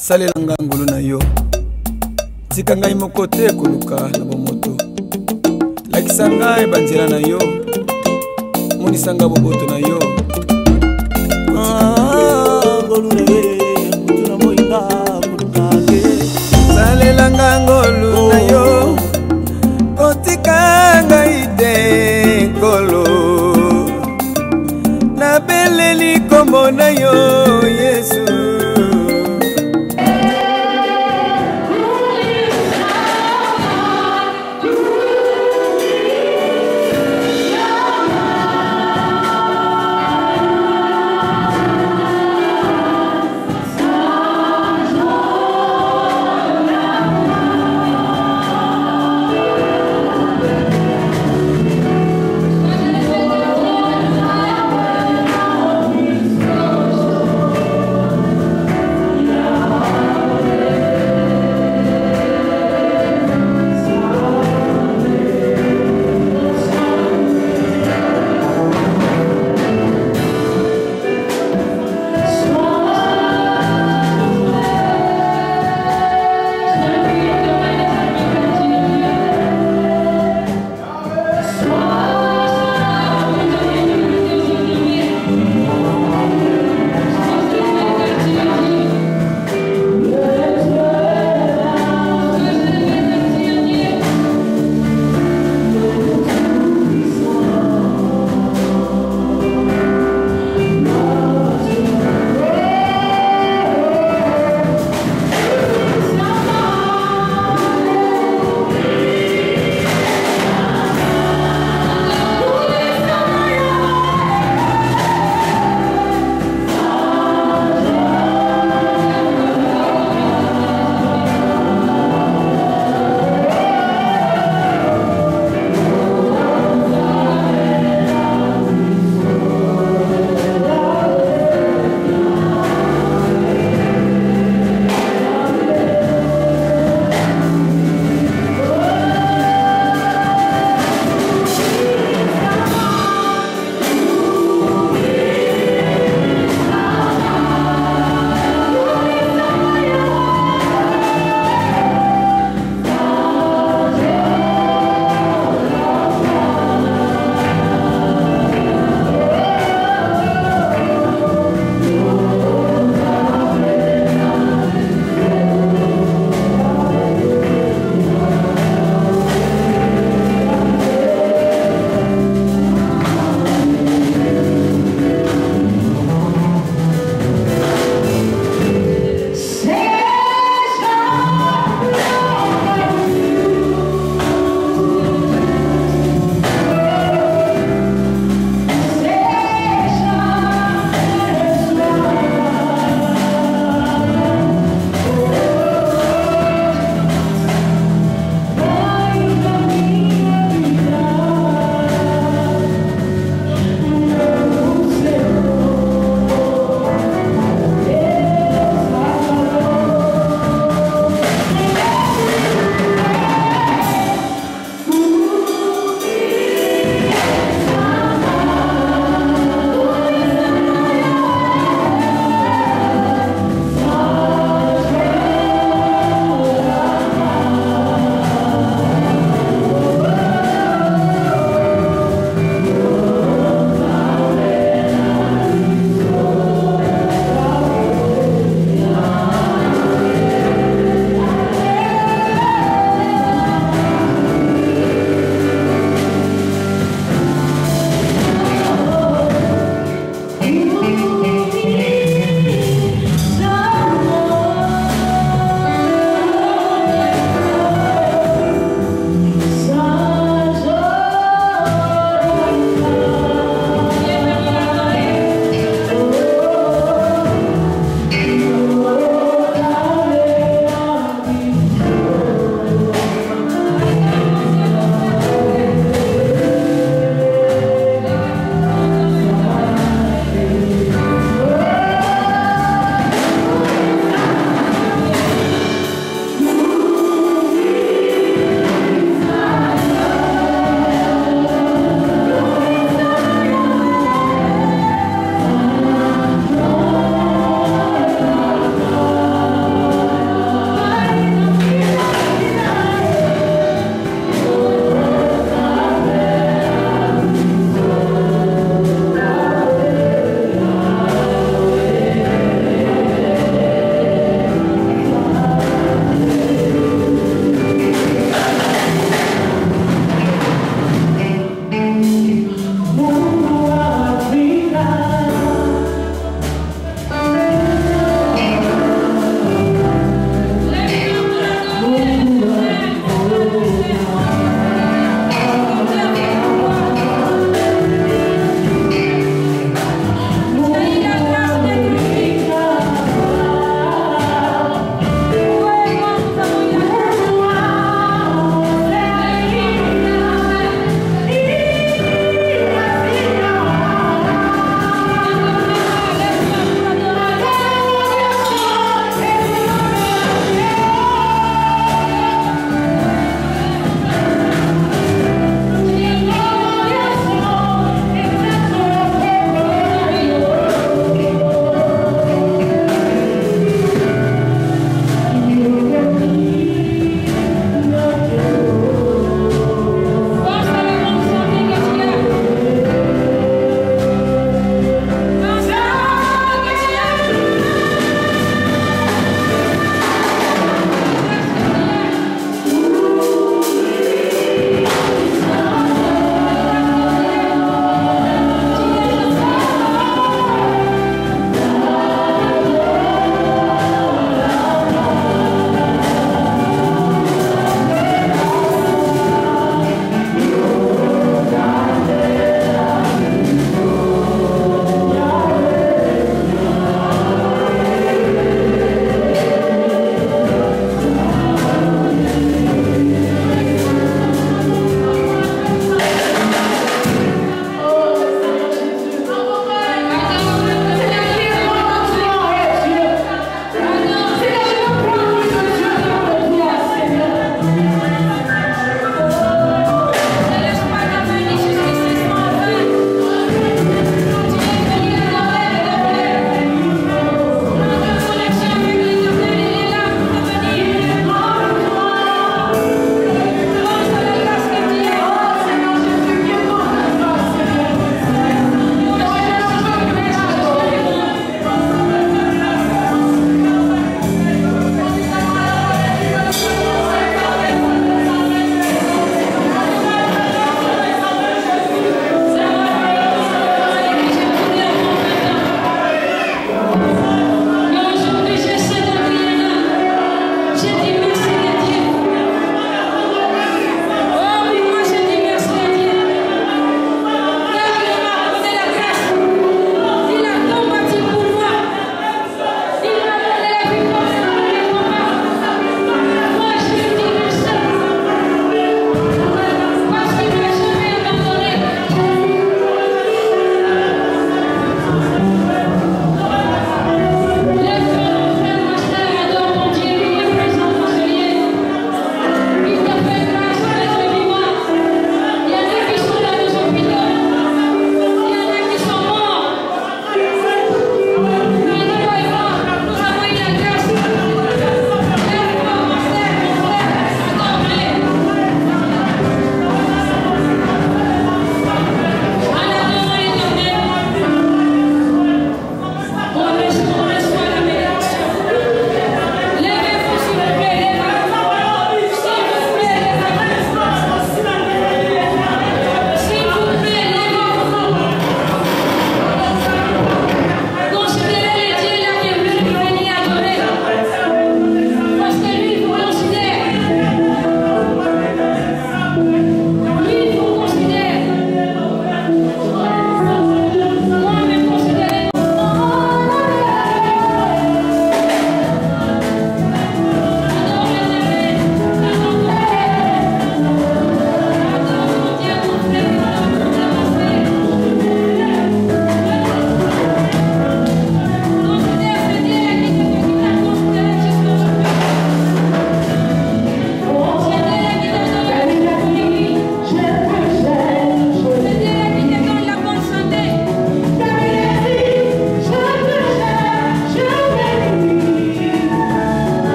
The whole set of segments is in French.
salela ngangolo na yo tika ngai moko te koluka na bomoto lakisa ngai banzela na yo monisanga boboto na yo salela ngangolo na yo kotika ngai te kolo na beleli kombo na yo Yesu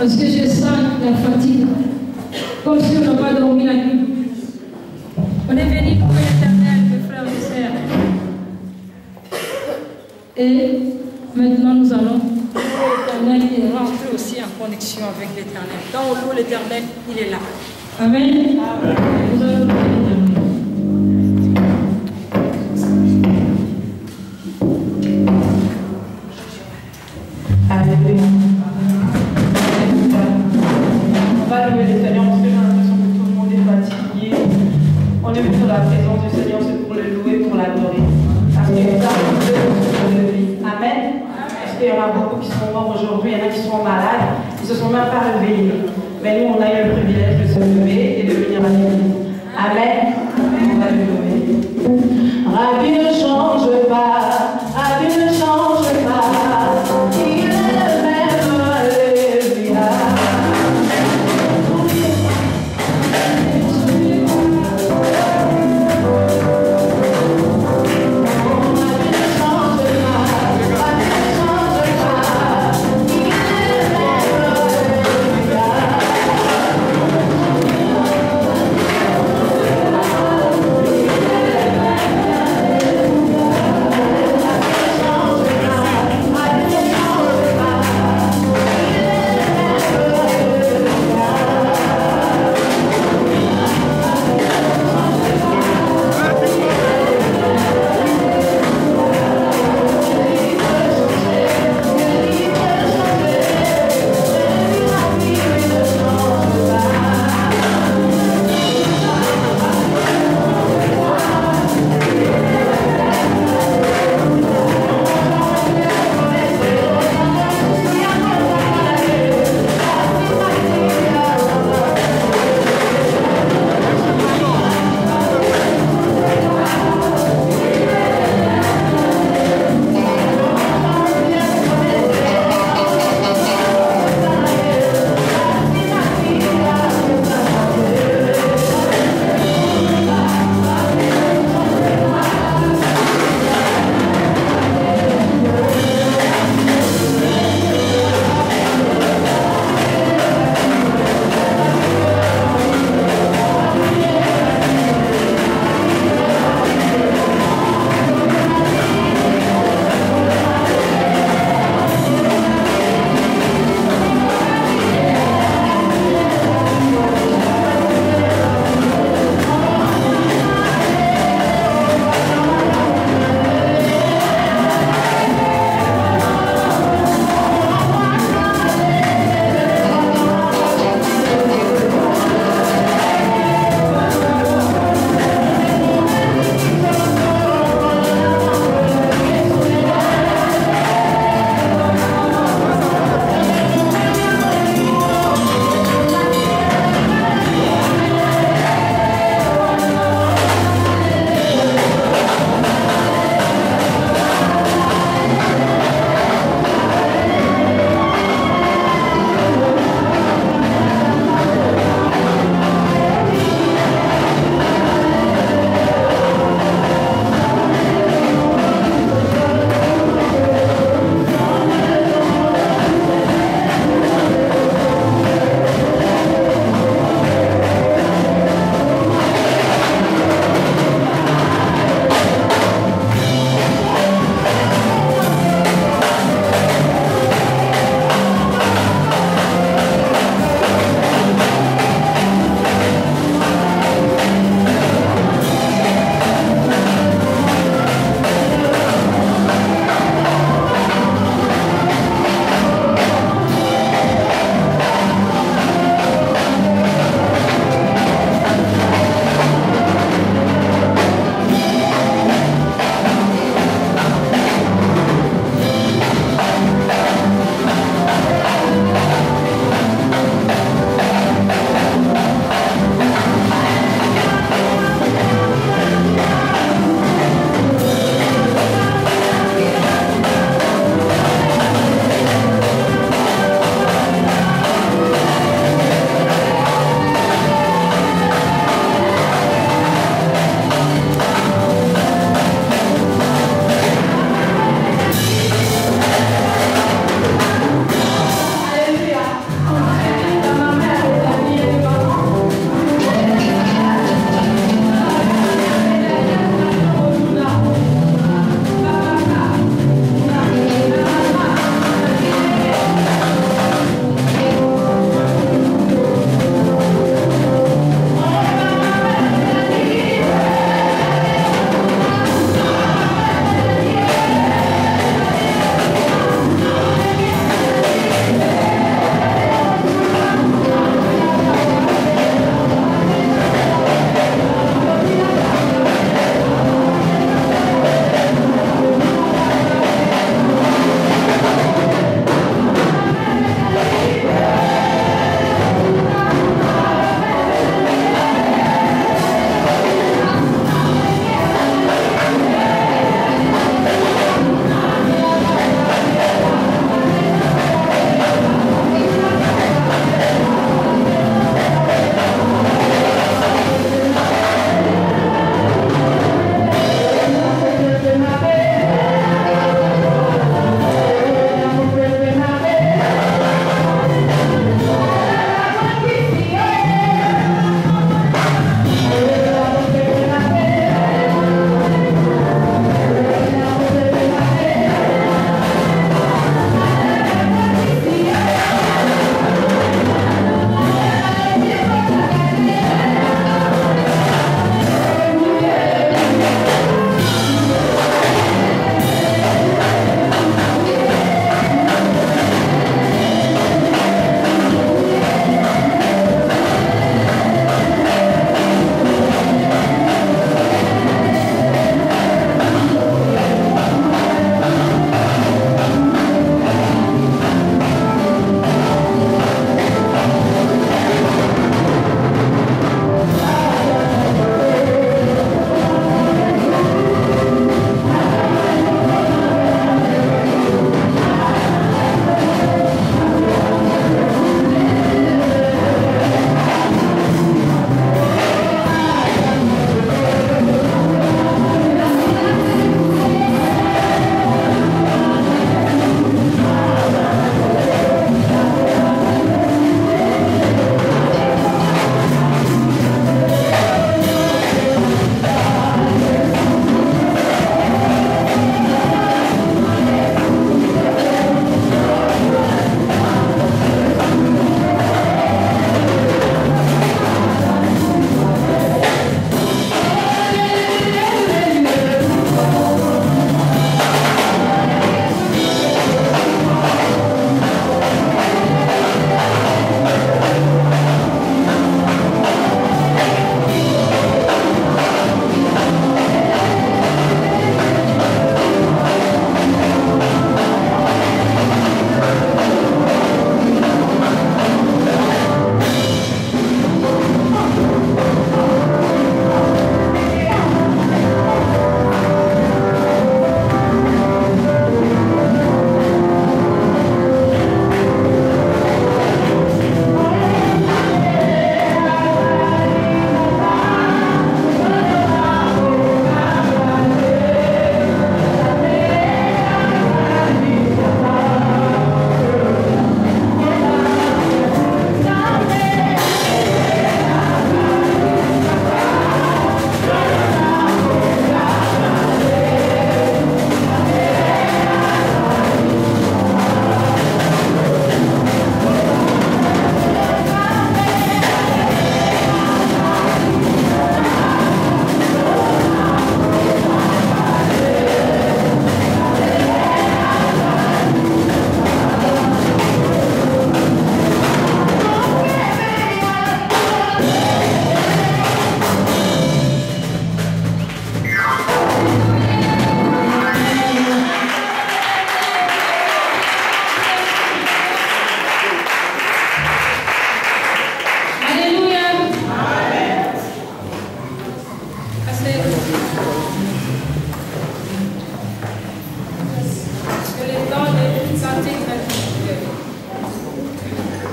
Parce que je sens la fatigue, comme si on n'a pas dormi la nuit. On est venu pour l'Éternel, mes frères et sœurs. Et maintenant, nous allons louer l'Éternel et rentrer aussi en connexion avec l'Éternel. Quand on loue l'Éternel, il est là. Amen. Amen. Nous allons louer l'Éternel. Alléluia. On va louer le Seigneur parce que j'ai l'impression que tout le monde est fatigué. On est venu dans la présence du Seigneur, c'est pour le louer, pour l'adorer. Parce qu'il nous a fait de vie. Amen. Parce qu'il y en a beaucoup qui sont morts aujourd'hui, il y en a qui sont malades, ils ne se sont même pas réveillés. Mais nous, on a eu le privilège de se lever et de venir à l'église. Amen. On va le louer. Rabbi ne change pas, Rabbi ne change pas. Il est le même, alléluia. Amen.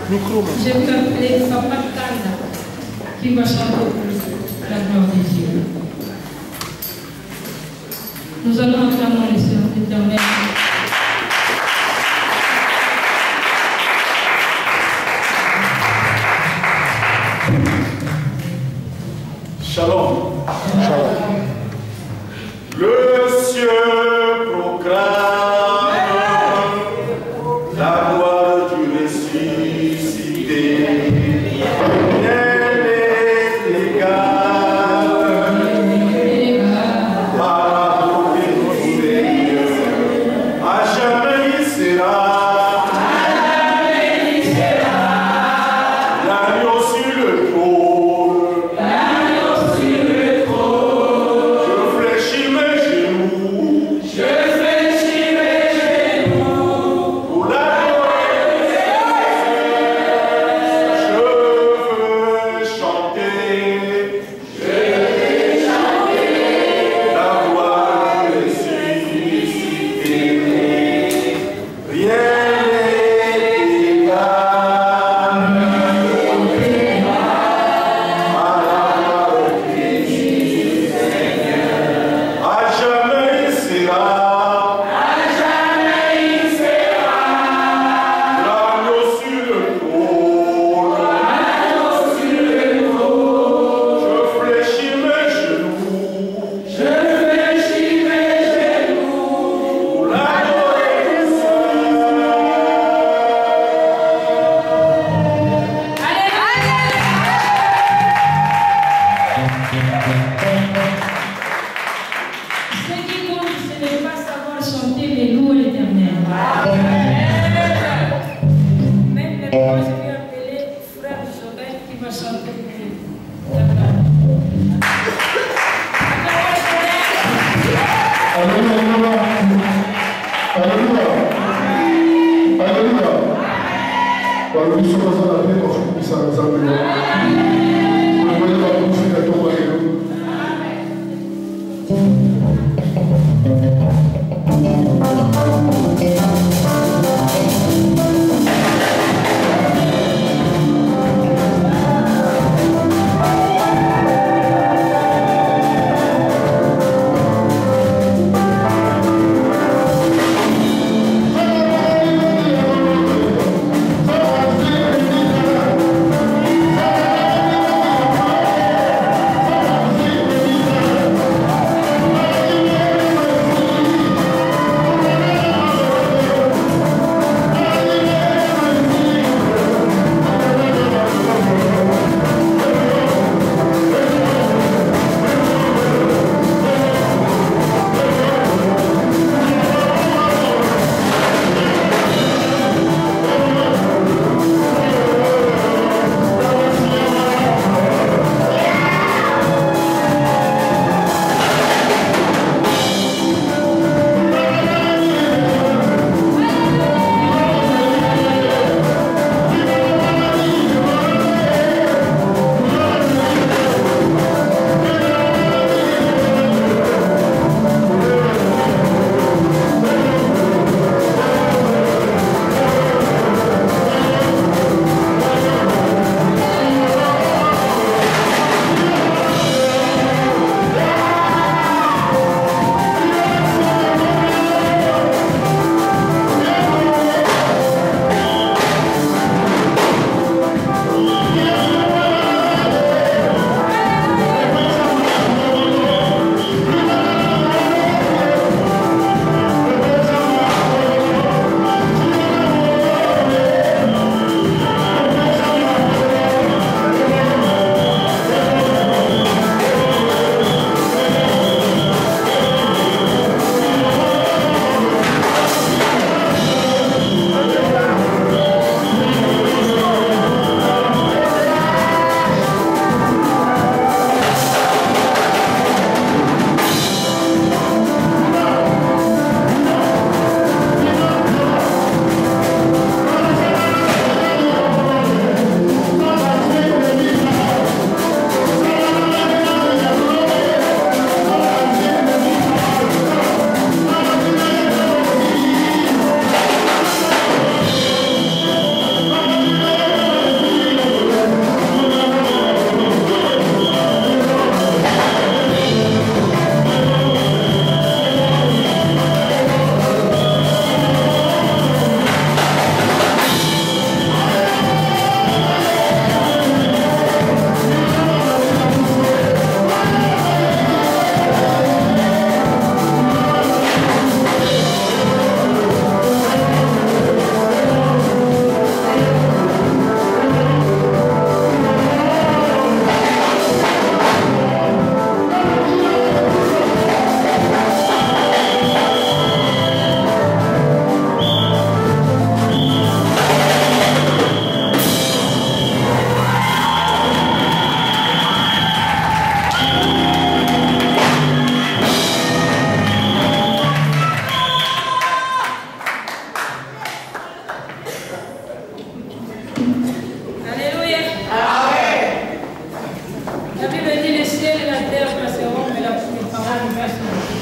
Je vais appeler Papa Kanda qui va chanter pour la gloire de Dieu. Nous allons acclamer les sœurs éternelles. Shalom. Shalom. Le ciel proclame la gloire du ressuscité. Elle est légale par la beauté du Seigneur. À jamais il sera l'agneau sur le trône. Amen.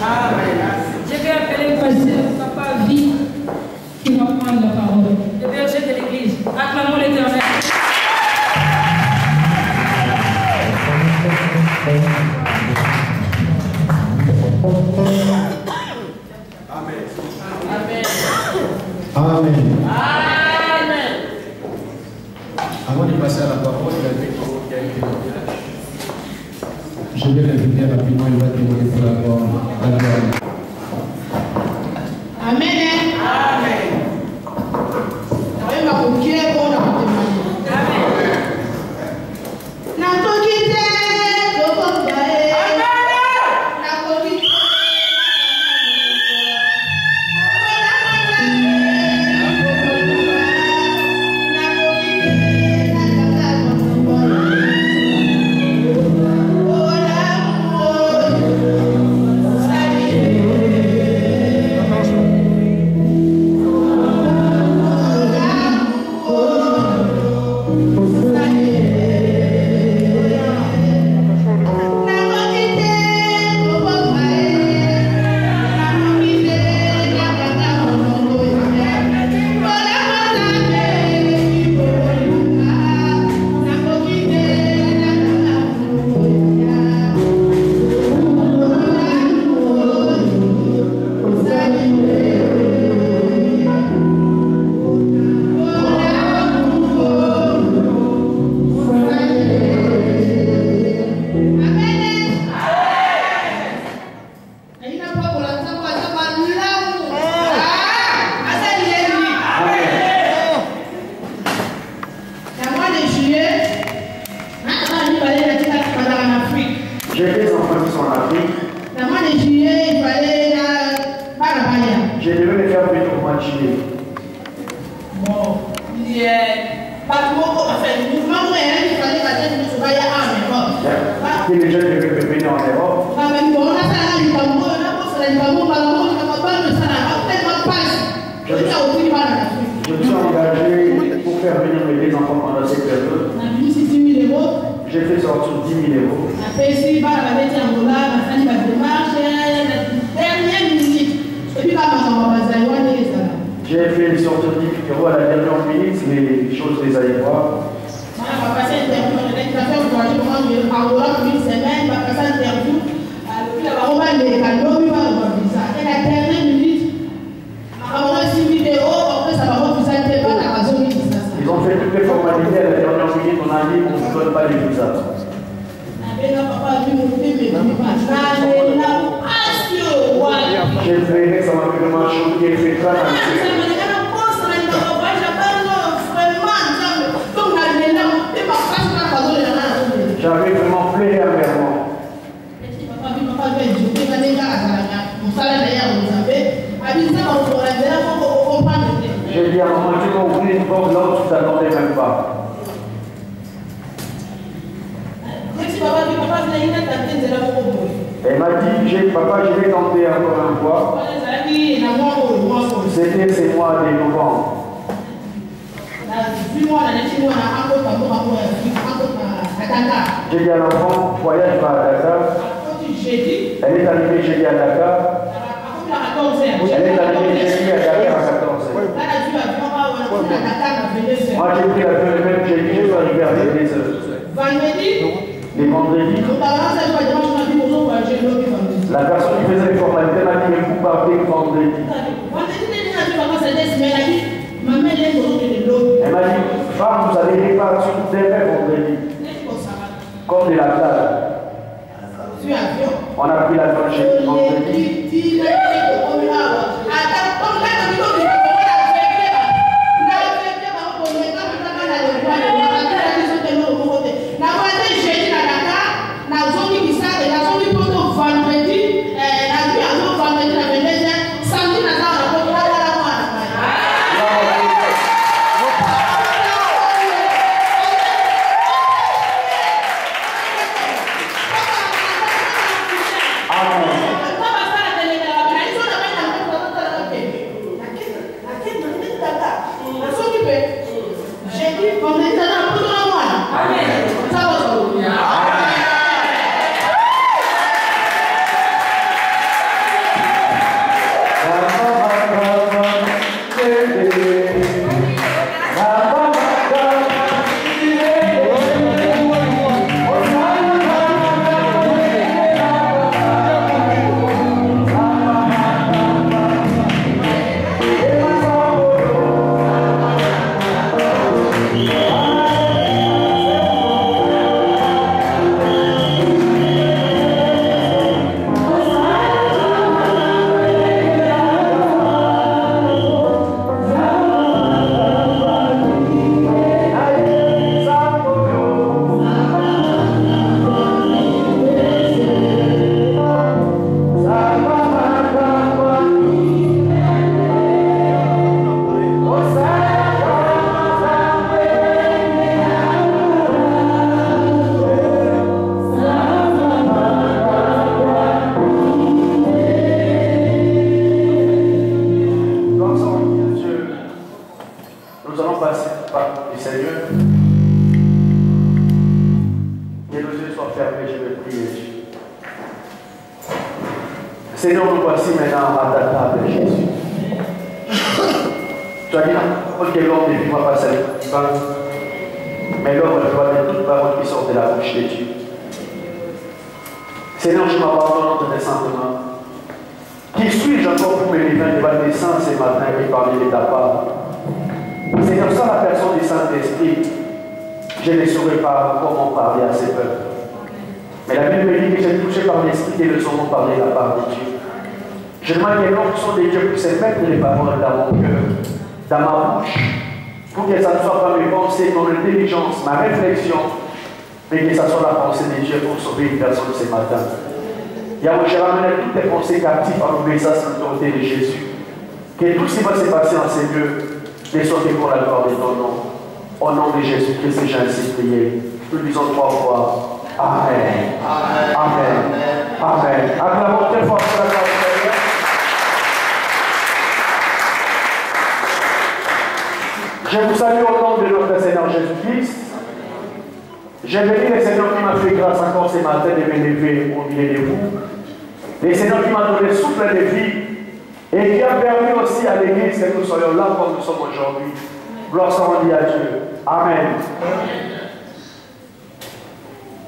Je vais appeler pasteur Papa Vie qui va prendre la parole. Le berger de l'église. Acclamons l'Éternel. Amen. Amen. Avant de passer à la parole, il y a des témoignages. Je vais l'inviter rapidement, il va témoigner pour la parole. Amen. Amen. Elle m'a dit, papa, je vais tenter encore une fois. C'était ce mois de novembre. J'ai dit à l'enfant, voyage va à Dakar. Elle est arrivée jeudi à Dakar. Elle est arrivée jeudi à Dakar à 14h. Moi j'ai pris l'avion le même jeudi, je suis arrivé à 22h. Les vendredis, la personne qui faisait les formalités m'a dit mais vous partez vendredi. Elle m'a dit, femme, vous allez répartir demain vendredi. Comme de la table. On a pris l'avion chez vendredi. Seigneur, nous voici maintenant à ta table, Jésus. Tu as dit, que l'homme ne vivra pas seul, mais l'homme vivra de toutes paroles qui sortent de la bouche de Dieu. Seigneur, je m'abandonne entre tes sentiments. Qui suis-je encore pour me livrer devant tes sens ce matin et parler de ta part? Seigneur, sans la personne du Saint-Esprit, je ne saurais pas comment parler à ces peuples. Mais la Bible me dit que j'ai touché par l'Esprit et le sauront parler la part de Dieu. Je demande que l'onction de Dieu puisse mettre les paroles dans mon cœur, dans ma bouche, pour que ça ne soit pas mes pensées, mon intelligence, ma réflexion, mais que ça soit la pensée de Dieu pour sauver une personne ce matin. Yahweh, je ramène toutes tes pensées captives à l'obéissance à l'autorité de Jésus. Que tout ce qui va se passer en ces lieux ne soit que pour la gloire de ton nom. Au nom de Jésus-Christ, j'ai ainsi prié. Nous disons 3 fois. Amen. Amen. Amen. Amen. Acclamons très fort pour la gloire du Seigneur. Je vous salue au nom de notre Seigneur Jésus-Christ. J'ai béni le Seigneur qui m'a fait grâce encore ce matin de me lever au milieu de vous. Le Seigneur qui m'a donné le souffle de vie et qui a permis aussi à l'Église que nous soyons là comme nous sommes aujourd'hui. Gloire soit rendue à Dieu. Amen.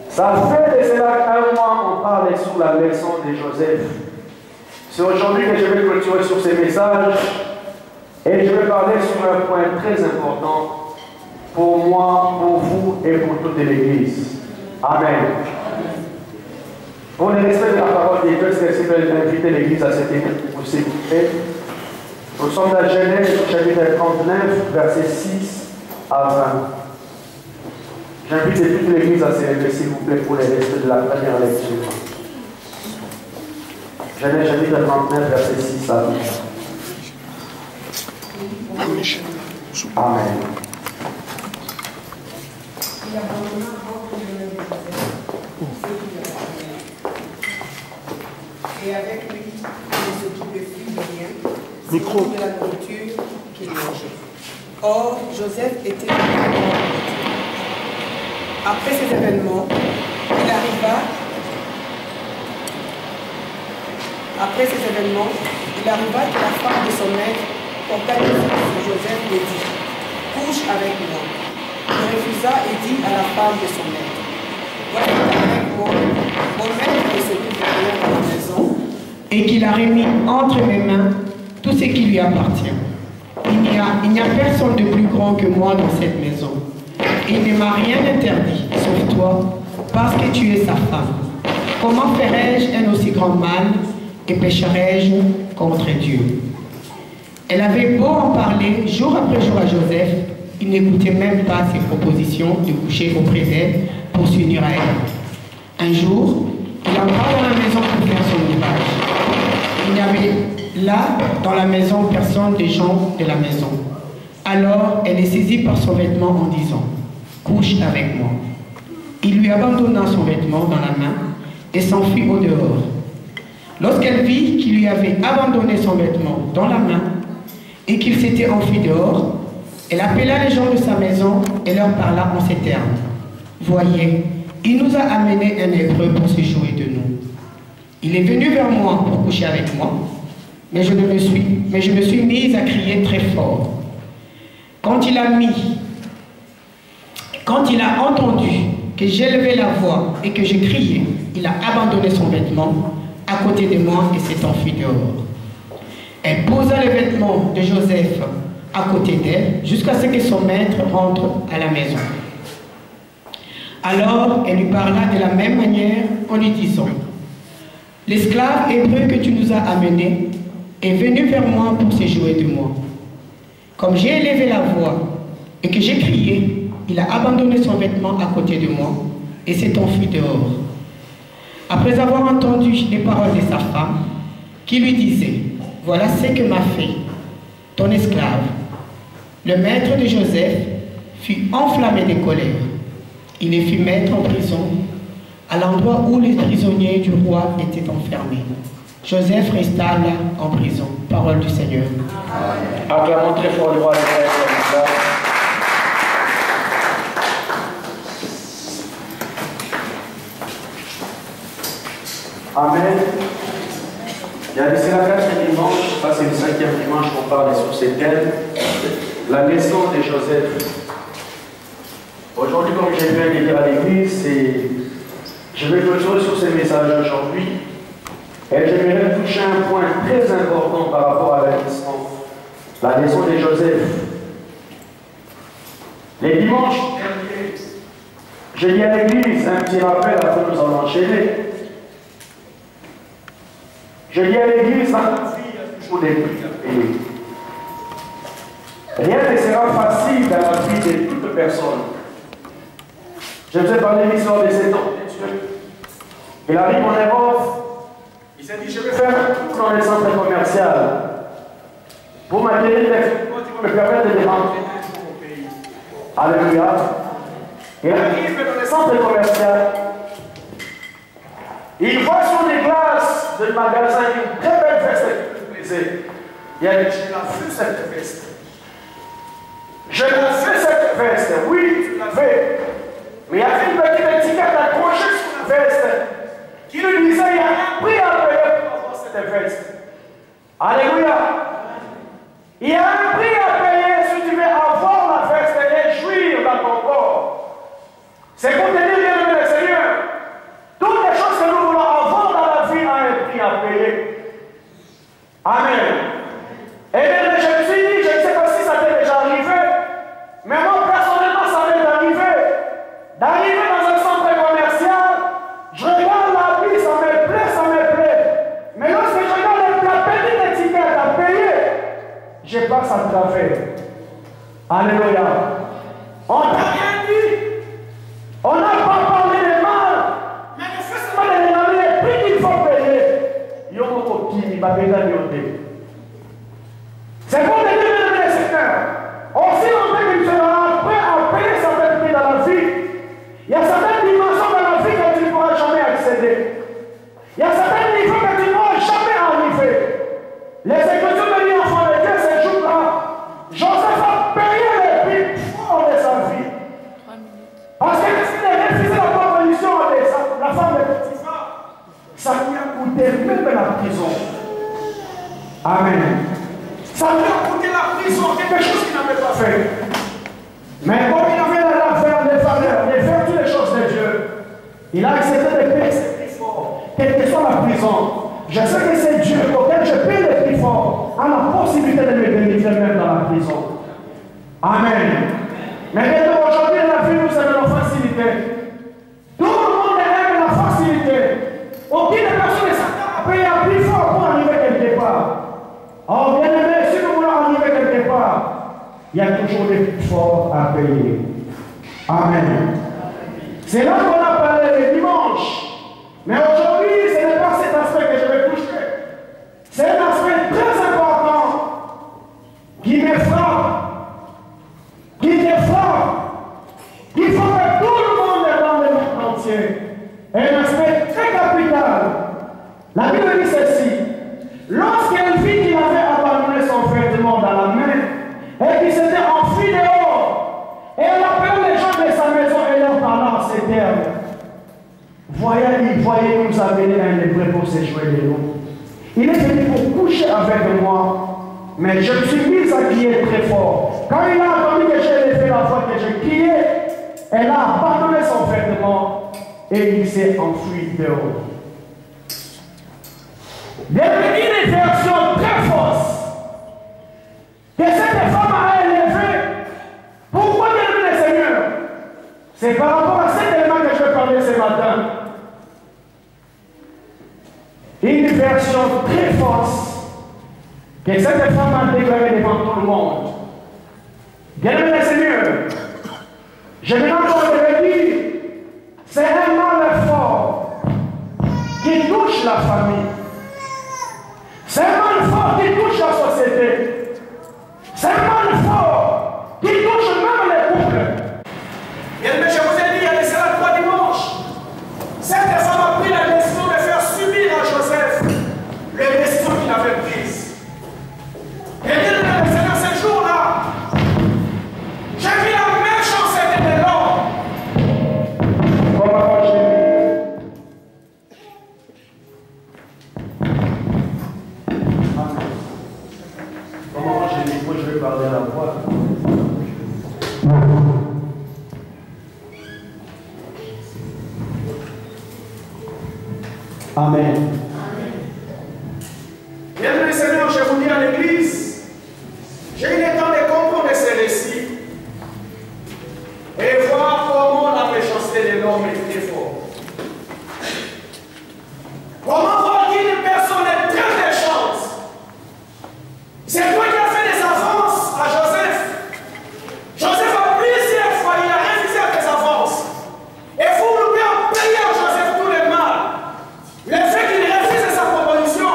Ça fait de cela un mois on parle sur la leçon de Joseph. C'est aujourd'hui que je vais clôturer sur ces messages et je vais parler sur un point très important pour moi, pour vous et pour toute l'Église. Amen. Pour le respect de la parole de Dieu, est-ce que vous pouvez inviter l'Église à cette écoute pour s'écouter? Nous sommes dans Genèse, chapitre 39, versets 6 à 20. J'invite toute l'Église à se lever, s'il vous plaît, pour le respect de la première lecture. Genèse, chapitre 39, versets 6 à 20. Amen. Et avec lui, il s'occupait plus de rien, sinon de la nourriture qu'il mangeait. Or, Joseph était après ces événements, il arriva que la femme de son maître porta le fils de Joseph et dit, couche avec moi. Il refusa et dit à la femme de son maître, voici avec moi, mon maître ne s'occupe de rien dans la maison, et qu'il a remis entre mes mains tout ce qui lui appartient. Il n'y a personne de plus grand que moi dans cette maison. Il ne m'a rien interdit, sauf toi, parce que tu es sa femme. Comment ferais-je un aussi grand mal et pécherais-je contre Dieu? Elle avait beau en parler jour après jour à Joseph, il n'écoutait même pas ses propositions de coucher auprès d'elle pour s'unir à elle. Un jour, il entra dans la maison pour faire son ouvrage. Il n'y avait là, dans la maison, personne des gens de la maison. Alors, elle est saisie par son vêtement en disant, couche avec moi. Il lui abandonna son vêtement dans la main et s'enfuit au dehors. Lorsqu'elle vit qu'il lui avait abandonné son vêtement dans la main et qu'il s'était enfui dehors, elle appela les gens de sa maison et leur parla en ces termes. Voyez, il nous a amené un Hébreu pour se jouer de nous. Il est venu vers moi pour coucher avec moi, mais je me suis mise à crier très fort. Quand il a entendu que j'élevais la voix et que je criais, il a abandonné son vêtement à côté de moi et s'est enfui dehors. Elle posa les vêtements de Joseph à côté d'elle jusqu'à ce que son maître rentre à la maison. Alors elle lui parla de la même manière en lui disant, « L'esclave hébreu que tu nous as amené est venu vers moi pour se jouer de moi. Comme j'ai élevé la voix et que j'ai crié, il a abandonné son vêtement à côté de moi et s'est enfui dehors. » Après avoir entendu les paroles de sa femme, qui lui disait, « Voilà ce que m'a fait ton esclave. » Le maître de Joseph fut enflammé de colère. Il les fit mettre en prison, à l'endroit où les prisonniers du roi étaient enfermés. Joseph resta là en prison. Parole du Seigneur. Acclamons très fort le roi de Père. Amen. Il y a d'ici la 4e dimanche, ça c'est le 5e dimanche qu'on parle sur ces thèmes, la naissance de Joseph. Aujourd'hui, comme j'ai viens de dire à l'église, je vais clôturer sur ces messages aujourd'hui et j'aimerais toucher un point très important par rapport à la naissance de Joseph. Les dimanches derniers, j'ai dit à l'église un petit rappel, après nous allons enchaîner. Je dis à l'église, dans la vie, il y a toujours des prix à payer. Rien ne sera facile dans la vie de toute personne. Je vous ai parlé de l'histoire de cet homme de Dieu. Il arrive en Europe, il s'est dit, je vais faire un tour dans les centres commerciaux pour m'accueillir des fois qui me permettre de rentrer au pays. Alléluia. Il arrive dans les centres commerciaux. Il voit sur les glaces du magasin une très belle veste qui lui plaisait. Il a dit, je l'ai vu cette veste. Je l'ai fait cette veste. Oui, tu l'avais. Mais il y avait une petite étiquette accrochée sur la veste qui lui disait, il y a un prix à payer pour avoir cette veste. Alléluia. Il y a un prix à payer si tu veux avoir la veste et jouir dans ton corps. C'est pour te dire, bien aimé le Seigneur, toutes les choses que nous voulons avoir dans la vie ont un prix à payer. Amen. Et bien, je me suis dit, je ne sais pas si ça t'est déjà arrivé, mais moi, personnellement, ça m'est arrivé. D'arriver dans un centre commercial, je regarde la vie, ça me plaît. Mais lorsque je regarde la petite étiquette à payer, je passe à travers. Alléluia. On t'a rien dit. On n'a pas parlé de mal. Mais ne fais seulement de demander les prix qu'il faut payer. C'est pour te dire, mes Seigneur, aussi longtemps que tu seras prêt à payer certains prix dans la vie, il y a certaines dimensions dans la vie que tu ne pourras jamais accéder. Il y a certains niveaux que tu ne pourras jamais arriver. Les Écritures me disent, enfant de Dieu, ces jours-là, Joseph a payé les prix forts de sa vie. Parce que s'il a refusé la proposition de la femme de Potiphar, ça lui a coûté même la prison. Amen. Ça lui a coûté la prison, quelque chose qu'il n'avait pas fait. Mais comme il avait la faire des valeurs, de faire toutes les choses de Dieu, il a accepté de payer ses prix forts, quelle que soit la prison. Je sais que c'est Dieu auquel je paye les prix forts, a la possibilité de me bénir même dans la prison. Amen. Mais maintenant, aujourd'hui, la vie nous aime la facilité. Tout le monde aime la facilité. Aucune personne ne s'attend à payer un prix fort pour arriver quelque part. Oh, bien aimé, si nous voulons arriver quelque part, il y a toujours des prix forts à payer. Amen. C'est là qu'on a parlé le dimanche. Mais aujourd'hui, ce n'est pas cet aspect que je vais toucher. C'est un aspect très important qui me frappe. Qui te frappe, qu'il faut que tout le monde dans le monde entier. Un aspect très capital. La Bible dit ceci. Lorsqu'elle vit qu'il avait abandonné son vêtement dans la main et qu'il s'était enfui dehors, et elle appelait les gens de sa maison et leur parla en ces termes. Voyez nous amener un hébreu pour se jouer de nous. Il est venu pour coucher avec moi. Mais je me suis mise à crier très fort. Quand il a entendu que j'ai levé la voix, que je criais, elle a abandonné son vêtement et il s'est enfui dehors. Il y a une version très fausse que cette femme a élevée. Pourquoi bien le Seigneur? C'est par rapport à cet élément que je vais parler ce matin. Une version très fausse que cette femme a déclaré devant tout le monde. Bien-aimé Seigneur, je vais encore le dire, c'est un mal fort qui touche la famille. C'est un mal fort qui touche la société. C'est un mal fort qui touche même les couples. Bien-aimé, je vous ai dit, il y a laissé la 3 dimanches. Cette femme a pris la décision de faire subir à Joseph les décisions qu'il avait prises. Et bien, c'est dans ce jour-là, j'ai vu la méchanceté de l'homme. Comment j'ai vu? garder la voix. Amen. Bien-aimés Seigneur, je vous dis à l'église, j'ai eu le temps de comprendre ces récits et voir comment la méchanceté de l'homme est très forte. Comment voir qu'une personne est très méchante? C'est toi qui as fait des avances à Joseph. Joseph a plusieurs fois, il a refusé tes avances. Et vous voulez bien payer à Joseph tout le mal. Le fait qu'il refuse sa proposition,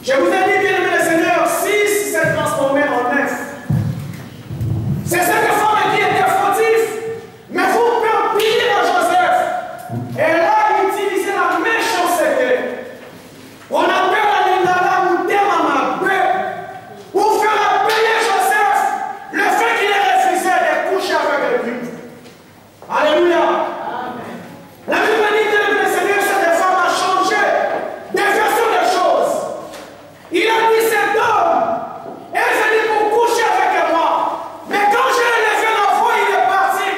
je vous ai dit, bien aimé le Seigneur, 6 s'est transformé en 9. C'est cette femme qui était fautive, mais vous pouvez payer à Joseph. Et là, il utilisait la méchanceté. On appelle à l'Indala ou Temamabé pour faire payer Joseph le fait qu'il ait refusé de coucher avec lui. Alléluia. La Bible dit que le Seigneur, cette femme a changé de version des choses. Il a dit cet homme, elle s'est dit pour coucher avec moi. Mais quand j'ai levé la voix, il est parti.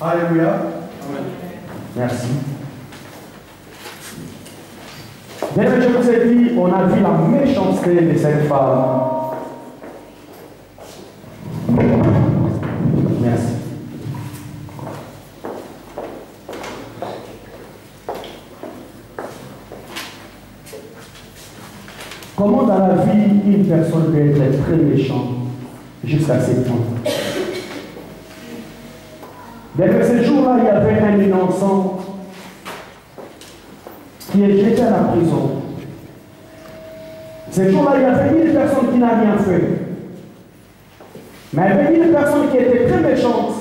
Alléluia. Merci. Bien que je vous ai dit, on a vu la méchanceté de cette femme. Merci. Comment dans la vie une personne peut être très méchante jusqu'à ce point? Depuis ce jour-là, il y avait un innocent qui est jeté à la prison. Ce jour-là, il y avait une personne qui n'a rien fait. Mais il y avait une personne qui était très méchante.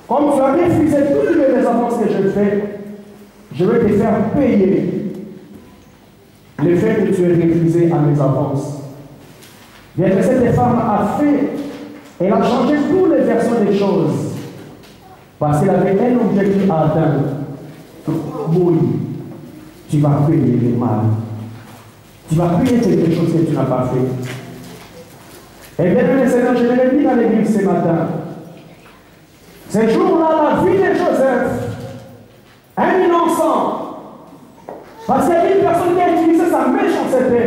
Comme tu as refusé toutes les avances que je fais, je vais te faire payer le fait que tu aies refusé à mes avances. Bien que cette femme a fait, elle a changé toutes les versions des choses. Parce qu'elle avait un objectif à atteindre. Oui, tu vas payer le mal. Tu vas payer quelque chose que tu n'as pas fait. Et bien, le Seigneur, je l'ai dit dans l'église ce matin. Ce jour-là, la vie de Joseph, un innocent, parce qu'il y a une personne qui a utilisé sa méchanceté.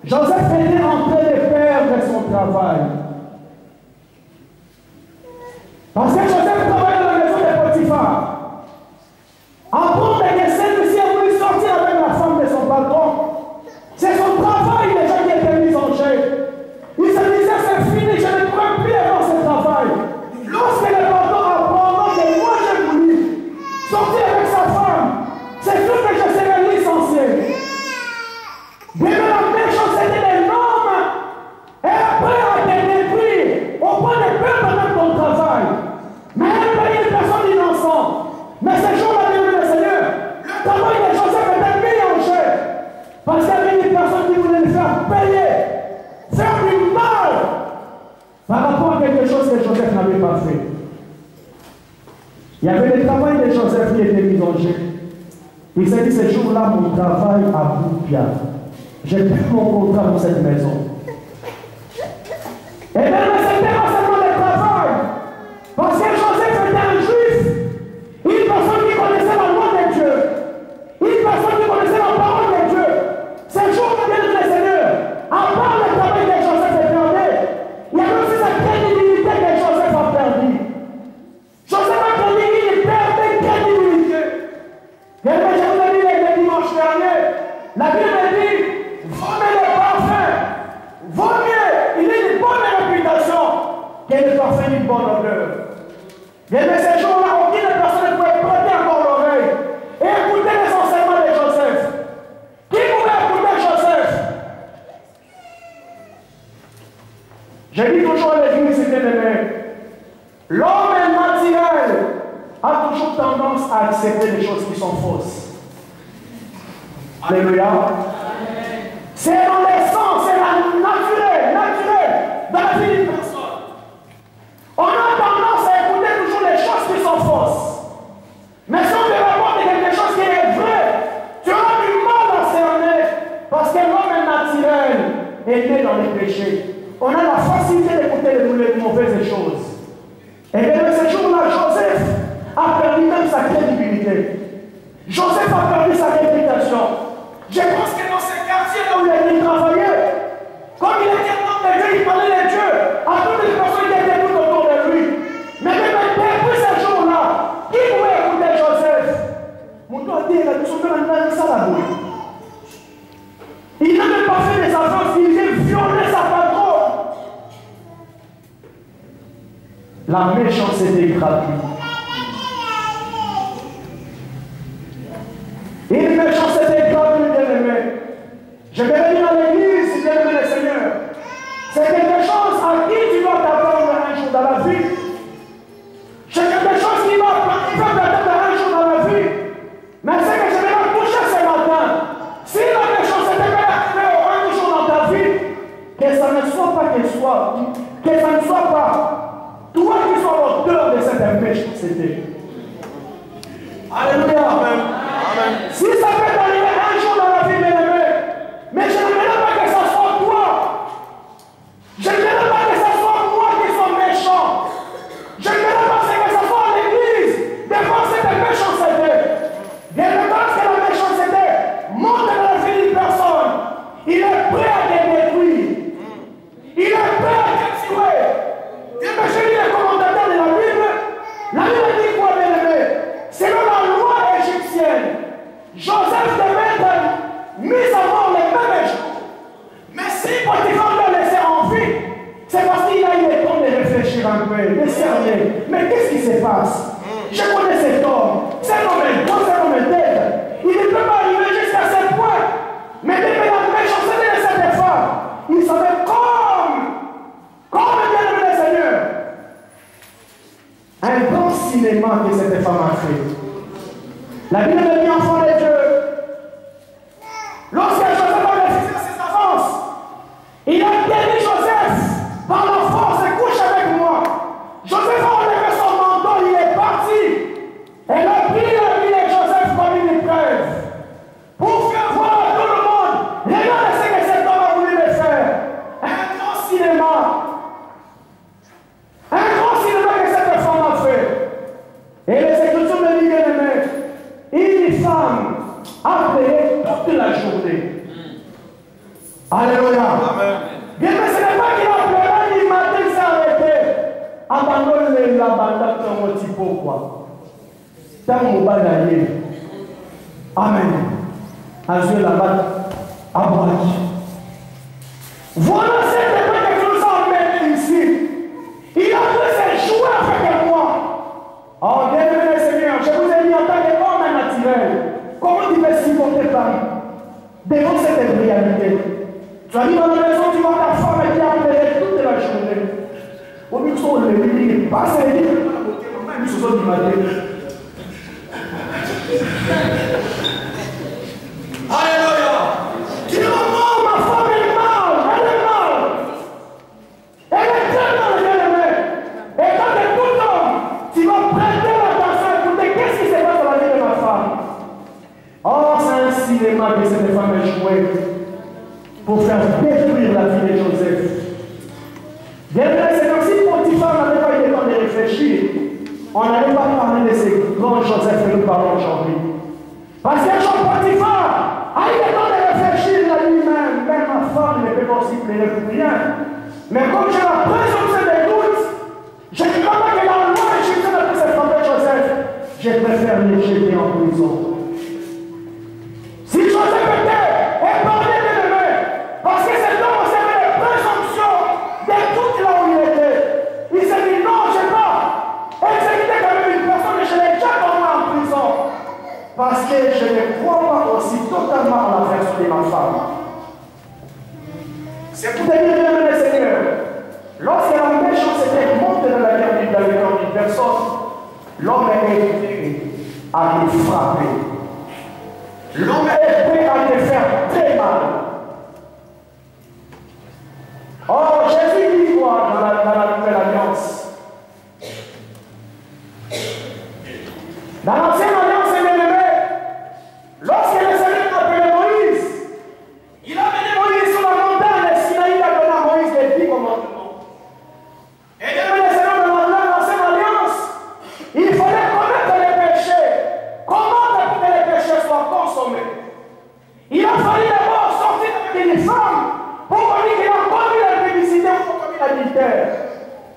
Joseph était en train de perdre son travail. Parce que Joseph travaillait dans la maison de Potiphar. Après que celui-ci a voulu sortir avec la femme de son patron, c'est son travail déjà qui était mis en jeu. Il se disait, c'est fini, je ne pourrai plus avoir ce travail. Lorsque le patron apprend que moi j'ai voulu sortir avec sa femme, c'est tout que je serai licencié. Mais la méchanceté de l'homme est prêt à te détruire au point de perdre même ton travail. Mais elle paye une personne innocente. Mais ce jour-là, le Seigneur, le travail de Joseph était mis en jeu. Parce qu'il y avait une personne qui voulait le faire payer, faire du mal par rapport à quelque chose que Joseph n'avait pas fait. Il y avait le travail de Joseph qui était mis en jeu. Il s'est dit, ce jour-là, mon travail à bout bien. J'ai pris mon contrat pour cette maison. Et bien, c'était pas seulement le travail. Parce que Joseph était un juif. Une personne qui connaissait la loi de Dieu. Une personne qui connaissait la parole de Dieu. Ce jour-là, bien le Seigneur, à part le travail que Joseph a perdu, il y a aussi cette crédibilité que Joseph a perdue. Joseph a perdu une perte de crédibilité. Et bien, je vous ai dit le dimanche dernier, la Bible dit, vaut mieux le parfum, vaut mieux, il a une bonne réputation que le parfum d'une bonne odeur. Mais ces jours-là, aucune personne ne pouvait prêter encore l'oreille et écouter les enseignements de Joseph. Qui pouvait écouter Joseph? Je dis toujours à l'église, bien aimé, l'homme naturel a toujours tendance à accepter les choses qui sont fausses. Alléluia. C'est dans les sens, c'est la est né dans les péchés. On a la facilité d'écouter les mauvaises choses. Et bien, ce jour-là, Joseph a perdu même sa crédibilité. Joseph a perdu sa réputation. Je pense que dans ces quartiers là où il travaillait, comme il était un homme de Dieu, il parlait de Dieu à toutes les personnes qui étaient tout autour de lui. Mais même depuis ce jour-là, qui pouvait écouter Joseph? Mon doigt dit, il a tout son temps dans ça la bouille. Il n'a même pas fait des avances, il a violé sa patronne. La méchanceté gratuite. Une méchanceté gratuite, bien-aimé. Je vais venir à l'église, bien-aimé le Seigneur. C'est quelque chose à qui tu dois t'attendre un jour dans la vie. C'est quelque chose qui va t'attendre un jour dans la vie. Mais c'est que je vais la toucher ce matin. Si la méchanceté peut arriver un jour dans ta vie, que ça ne soit pas toi qui sois l'auteur de cette méchanceté. Alléluia. Amen. Si ça peut arriver un jour dans la vie, bien-aimé, mais je ne veux pas que ça soit toi. Je ne veux pas que ça soit moi qui sois méchant. Je ne veux pas que ça soit l'église devant cette méchanceté. Bien parce que la méchanceté monte dans la vie d'une personne. Il est prêt à te détruire. Il est prêt à te tuer. Et que je lis les commentateurs de la Bible dit quoi, bien-aimé? Selon la loi égyptienne, Joseph devait être mis à mort le même jour. Mais si Potiphar l'a laissé en vie, c'est parce qu'il a eu le temps de réfléchir un peu, de cerner. Mais qu'est-ce qui se passe? Je connais cet homme. Cet homme est bon, cet homme est tête. Il ne peut pas arriver jusqu'à ce point. Mais depuis la méchanceté de cette femme, il savait comme bien le Seigneur. Un grand cinéma que cette femme a fait. La Bible dit enfant de Dieu. Lorsque Joseph a refusé ses avances, il a béni Joseph par la force et couche avec moi. Joseph a enlevé son manteau, il est parti. Elle a pris la vie de Joseph comme une épreuve pour faire voir à tout le monde. Regardez ce que cet homme a voulu le faire. Un grand cinéma. Un grand cinéma que cette femme a fait. Et les Écritures me disent, bien-aimé, une femme a payé toute la journée. Alléluia. Amen. Bien, mais ce n'est pas qu'il a pleuré, il m'a dit, il s'est arrêté. Abandonne la bande dans mon petit pot, quoi. Dans mon bananier. Amen. Azure la bande. Abraham. Voilà cette époque que nous emmène ici. Il a pris ses jouets avec moi. Oh, bien-aimé Seigneur, je vous ai dit en tant qu'homme naturel, comment tu peux supporter Paris devant cette réalité? Tu as dit dans la maison, tu vois ta femme qui a appelé toute la journée. Au micro, le lit, passe les livres, même ce soir du matin. Alléluia! Tu dis, non, ma femme est mal, elle est mal. Elle est tellement bien-aimée. Et quand tu es tout homme, tu vas prêter l'attention à écouter qu'est-ce qui se passe dans la vie de ma femme. Oh, c'est un cinéma que cette femme a joué pour faire détruire la vie de Joseph. Bien vrai, c'est comme si Potiphar n'avait pas eu le temps de réfléchir. On n'allait pas parler de ce grand Joseph que nous parlons aujourd'hui. Parce que Jean Potiphar a eu le temps de réfléchir à lui-même. Même ma femme ne peut pas aussi plaider pour rien. Mais comme j'ai la présomption de doute, je ne crois pas que la loi égyptienne a pu se frapper Joseph. Je préfère le jeter en prison. Si Joseph était épargné de l'aimer, parce que cet homme avait des présomptions de tout là où il était, il s'est dit non, je ne vais pas exécuter quand même une personne et je l'ai déjà tombé en prison. Parce que je ne crois pas aussi totalement à la version de ma femme. C'est pour te dire, bien le Seigneur, lorsque la méchanceté monte dans la cœur d'une personne, l'homme est prêt à le frapper. L'homme est prêt à te faire très mal. Oh, Jésus dit quoi dans la Nouvelle Alliance? Dans l'Ancienne Alliance, bien-aimé, lorsque le Seigneur a appelé Moïse, il a mené Moïse sur la montagne de Sinaï. humanitaire.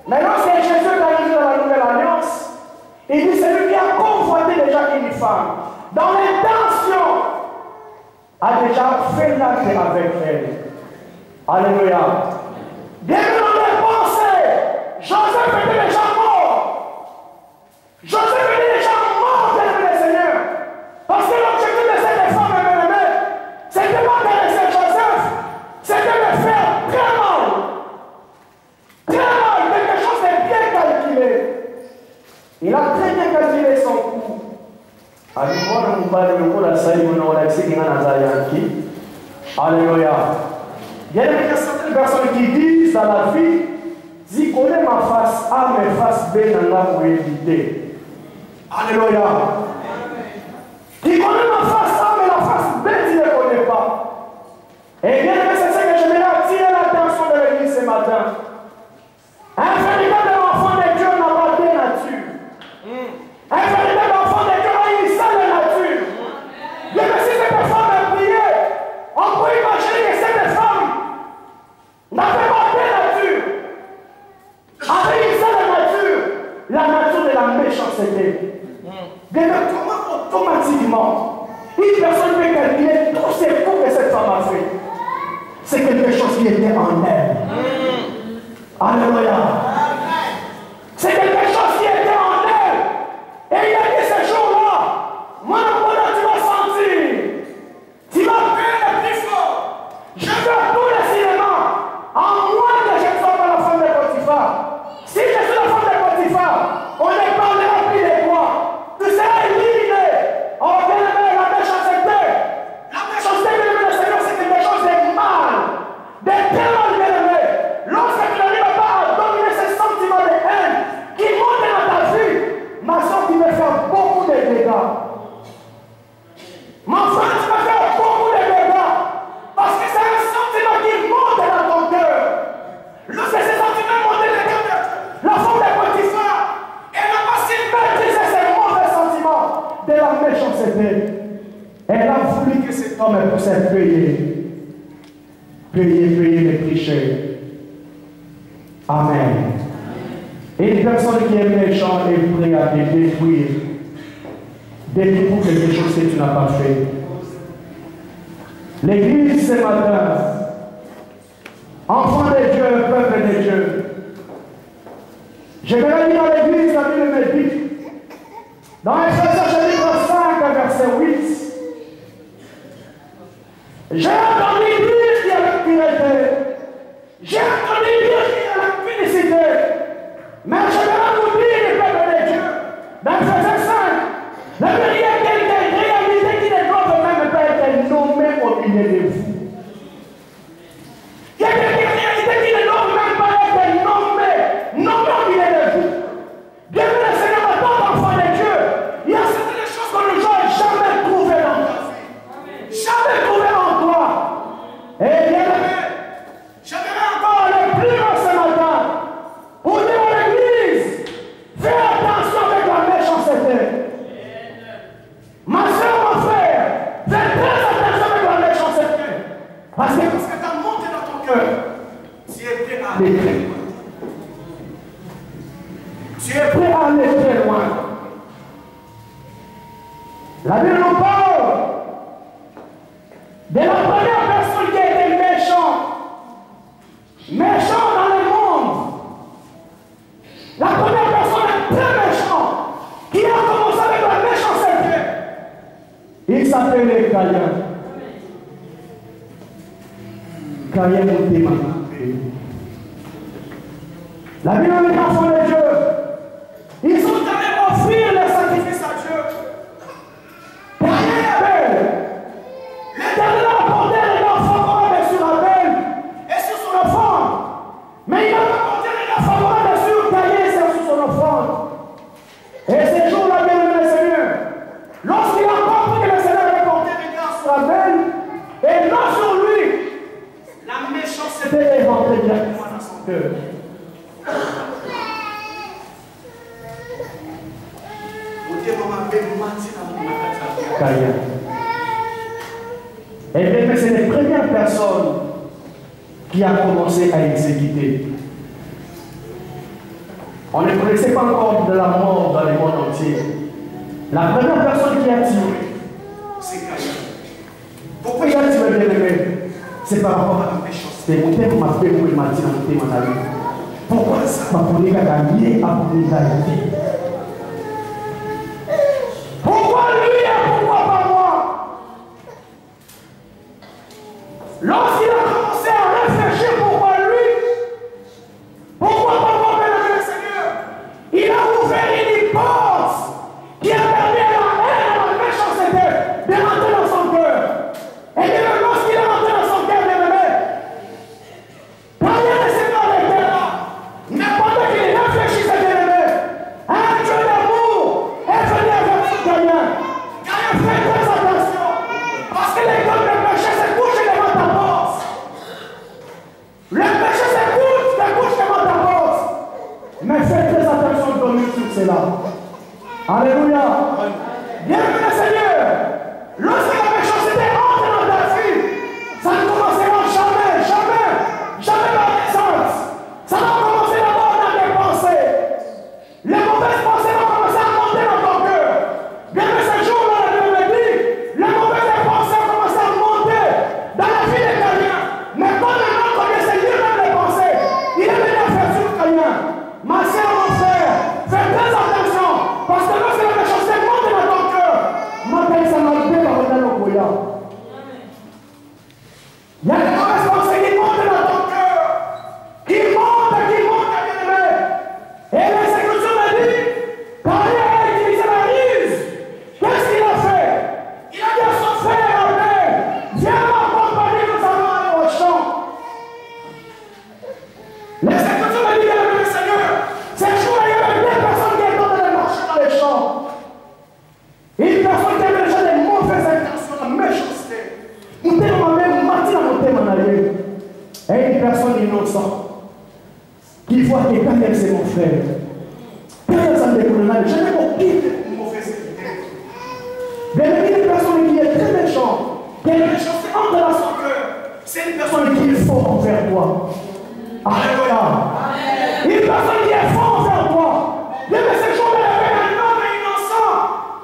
Mais lorsque Jésus est arrivé dans la nouvelle alliance, il dit celui qui a convoité déjà une femme, dans l'intention, a déjà fait l'acte avec elle. Alléluia. Bienvenue dans les pensées. Joseph était déjà mort. Joseph était déjà mort, bien-aimé le Seigneur. Parce que l'objectif de cette femme, bien-aimée, c'était pas de laisser Joseph, c'était de faire très mal. Très mal, quelque chose de bien calculé. Il a très bien calculé son coup. Alléluia, nous parlons de la salle, nous avons accès à Alléluia. Il y a certaines personnes qui disent dans la vie, si on connaît ma face A, mais face B, n'a pas pour éviter. Alléluia. Qui connaît ma face A, mais la face B, tu ne connais pas. Et bien, c'est ça que je vais attirer l'attention de l'église ce matin. Un véritable enfant de Dieu n'a pas deux natures. Un véritable enfant de Dieu a une seule nature. Bien que si cette femme a prié, on peut imaginer que cette femme n'avait pas deux natures. Avec une seule nature, la nature de la méchanceté. Bien que comment automatiquement, une personne peut calculer tous ces coups que cette femme a fait. C'est quelque chose qui était en elle. Alléluia. C'est quelque chose qui était en elle. Et il a dit ce jour-là, moi, tu vas sentir. Tu vas payer plus fort. Je veux tout le cinéma. En moins que je ne sois pas la femme de Potiphar. Si je suis la femme de Potiphar, on ne parlera plus de moi. Tu seras éliminé. Oh, bien aimé, la méchanceté. La méchanceté, bien aimé, le Seigneur, c'est quelque chose de mal. De tellement bien aimé. Lorsque tu n'arrives pas à dominer ce sentiment de haine qui monte dans ta vie, ma soeur, tu vas faire beaucoup de dégâts. Mon frère, tu vas faire beaucoup de dégâts. Parce que c'est un sentiment qui monte dans ton cœur. Lorsque ces sentiments montent dans le cœur de la femme de Potiphar, elle n'a pas su maîtriser ces mauvais sentiments de la méchanceté. Elle a voulu que cet homme puisse payer les péchés. Amen. Et une personne qui est méchante est prête à te détruire pour quelque chose que tu n'as pas fait. L'église ce matin, enfant de Dieu, peuple de Dieu. Je vais lire dans l'église, la Bible me dit, dans Ephésiens chapitre 5, verset 8, j'ai entendu dire qu'il y a la pureté. J'ai entendu dire qu'il y a la publicité. Mais je vais vous dire, le peuple de Dieu, dans Ephésiens 5, la vérité est quelques réalités qui ne doivent même pas être nommées au milieu de vous. Il y a quelques réalités qui ne doivent même pas être nommées au milieu de vous. Bienvenue le Seigneur, ma tante, enfant de Dieu. Il y a certaines choses que nous n'avons jamais trouvées dans ta vie. Jamais trouvées en toi. Et bien aimé, j'aimerais encore aller plus loin ce matin pour dire à l'église, fais attention avec la méchanceté. Ma soeur, mon frère, fais très attention avec la méchanceté. Parce que tu as monté dans ton cœur, tu es prêt à aller très loin. Tu es prêt à aller très loin. La Bible nous parle de la première personne qui a été méchante. Méchant dans le monde. La première personne très méchante qui a commencé avec la méchanceté. Il s'appelait Caïn. Caïn était maman. La Bible est enfant de Dieu. Ils sont allés offrir les sacrifices à Dieu. Caïn et Abel. L'Éternel a porté les enfants favorables sur Abel et sur son offrande. Mais il n'a pas porté les enfants favorables sur Caïn et sur son offrande. Et ces jours-là, bien aimé le Seigneur, lorsqu'il a compris que le Seigneur avait porté les gars sur Abel et non sur lui, la méchanceté est rentrée directement dans son cœur. Caïn. Et bien, c'est les premières personnes qui a commencé à exécuter. On ne connaissait pas encore de la mort dans le monde entier. La première personne qui a tué, c'est Caïn. Pourquoi il a tué bien-aimé? C'est par rapport à la méchanceté. Mon père m'a fait pour m'a dit dans mon thème en avis. Pourquoi ça m'a pour les gars gagner à pour les gars gagner? Pourquoi lui et pourquoi pas moi? Lorsqu'il a commencé à réfléchir pourquoi lui, pourquoi pas moi, bien-aimé Seigneur, il a ouvert une porte qui a permis à la haine et à la méchanceté de rentrer dans son cœur. Et bien, lorsqu'il est rentré dans son cœur, bien-aimé, quand il y a des seigneurs étaient là, mais pendant qu'il réfléchissait, bien-aimé, un Dieu d'amour est venu avec son Caïn. Caïn, fais très attention, parce que les gommes de péché se couchent devant ta porte. Le péché se couche devant ta porte. Mais fais très attention de dormir sur cela. Alléluia. Bienvenue Seigneur. Lorsque la méchanceté entre dans ta vie, ça ne commencera jamais par les sens. Ça va commencer d'abord dans tes pensées. Les mauvaises pensées vont commencer à monter dans ton cœur. Bien que ce jour-là, la Bible dit, les mauvaises pensées ont commencé à monter dans la vie des Caïns. Mais quand le nom connaissait lui-même les pensées, il est venu à faire sur Caïn. Ma soeur, mon frère, fais très attention, parce que lorsque la méchanceté monte dans ton cœur, ma belle, ça m'a fait par le nom de Dieu. Il y a des mauvaises pensées qui montent dans ton cœur, qui montent, bien-aimé. Et les Écritures me disent, quand il a utilisé la ruse, qu'est-ce qu'il a fait? Il a dit à son frère, Abel, viens m'accompagner, nous allons aller au champ. Les Écritures me disent, bien-aimé Seigneur, ces jours-là, il y avait deux personnes qui étaient en train de marcher dans les champs. Une personne qui avait déjà des mauvaises intentions, la méchanceté. Mon thème m'a même menti dans mon thème en arrière. Et une personne innocente qui voit que quand elle c'est mon frère, quand elle s'en découle, je n'ai aucune mauvaise idée. Mais une personne qui est très méchante, qui est méchante entre dans son cœur, c'est une personne qui est forte envers toi. Alléluia. Une personne qui est forte envers toi. Mais ce jour-là, il y avait un homme innocent.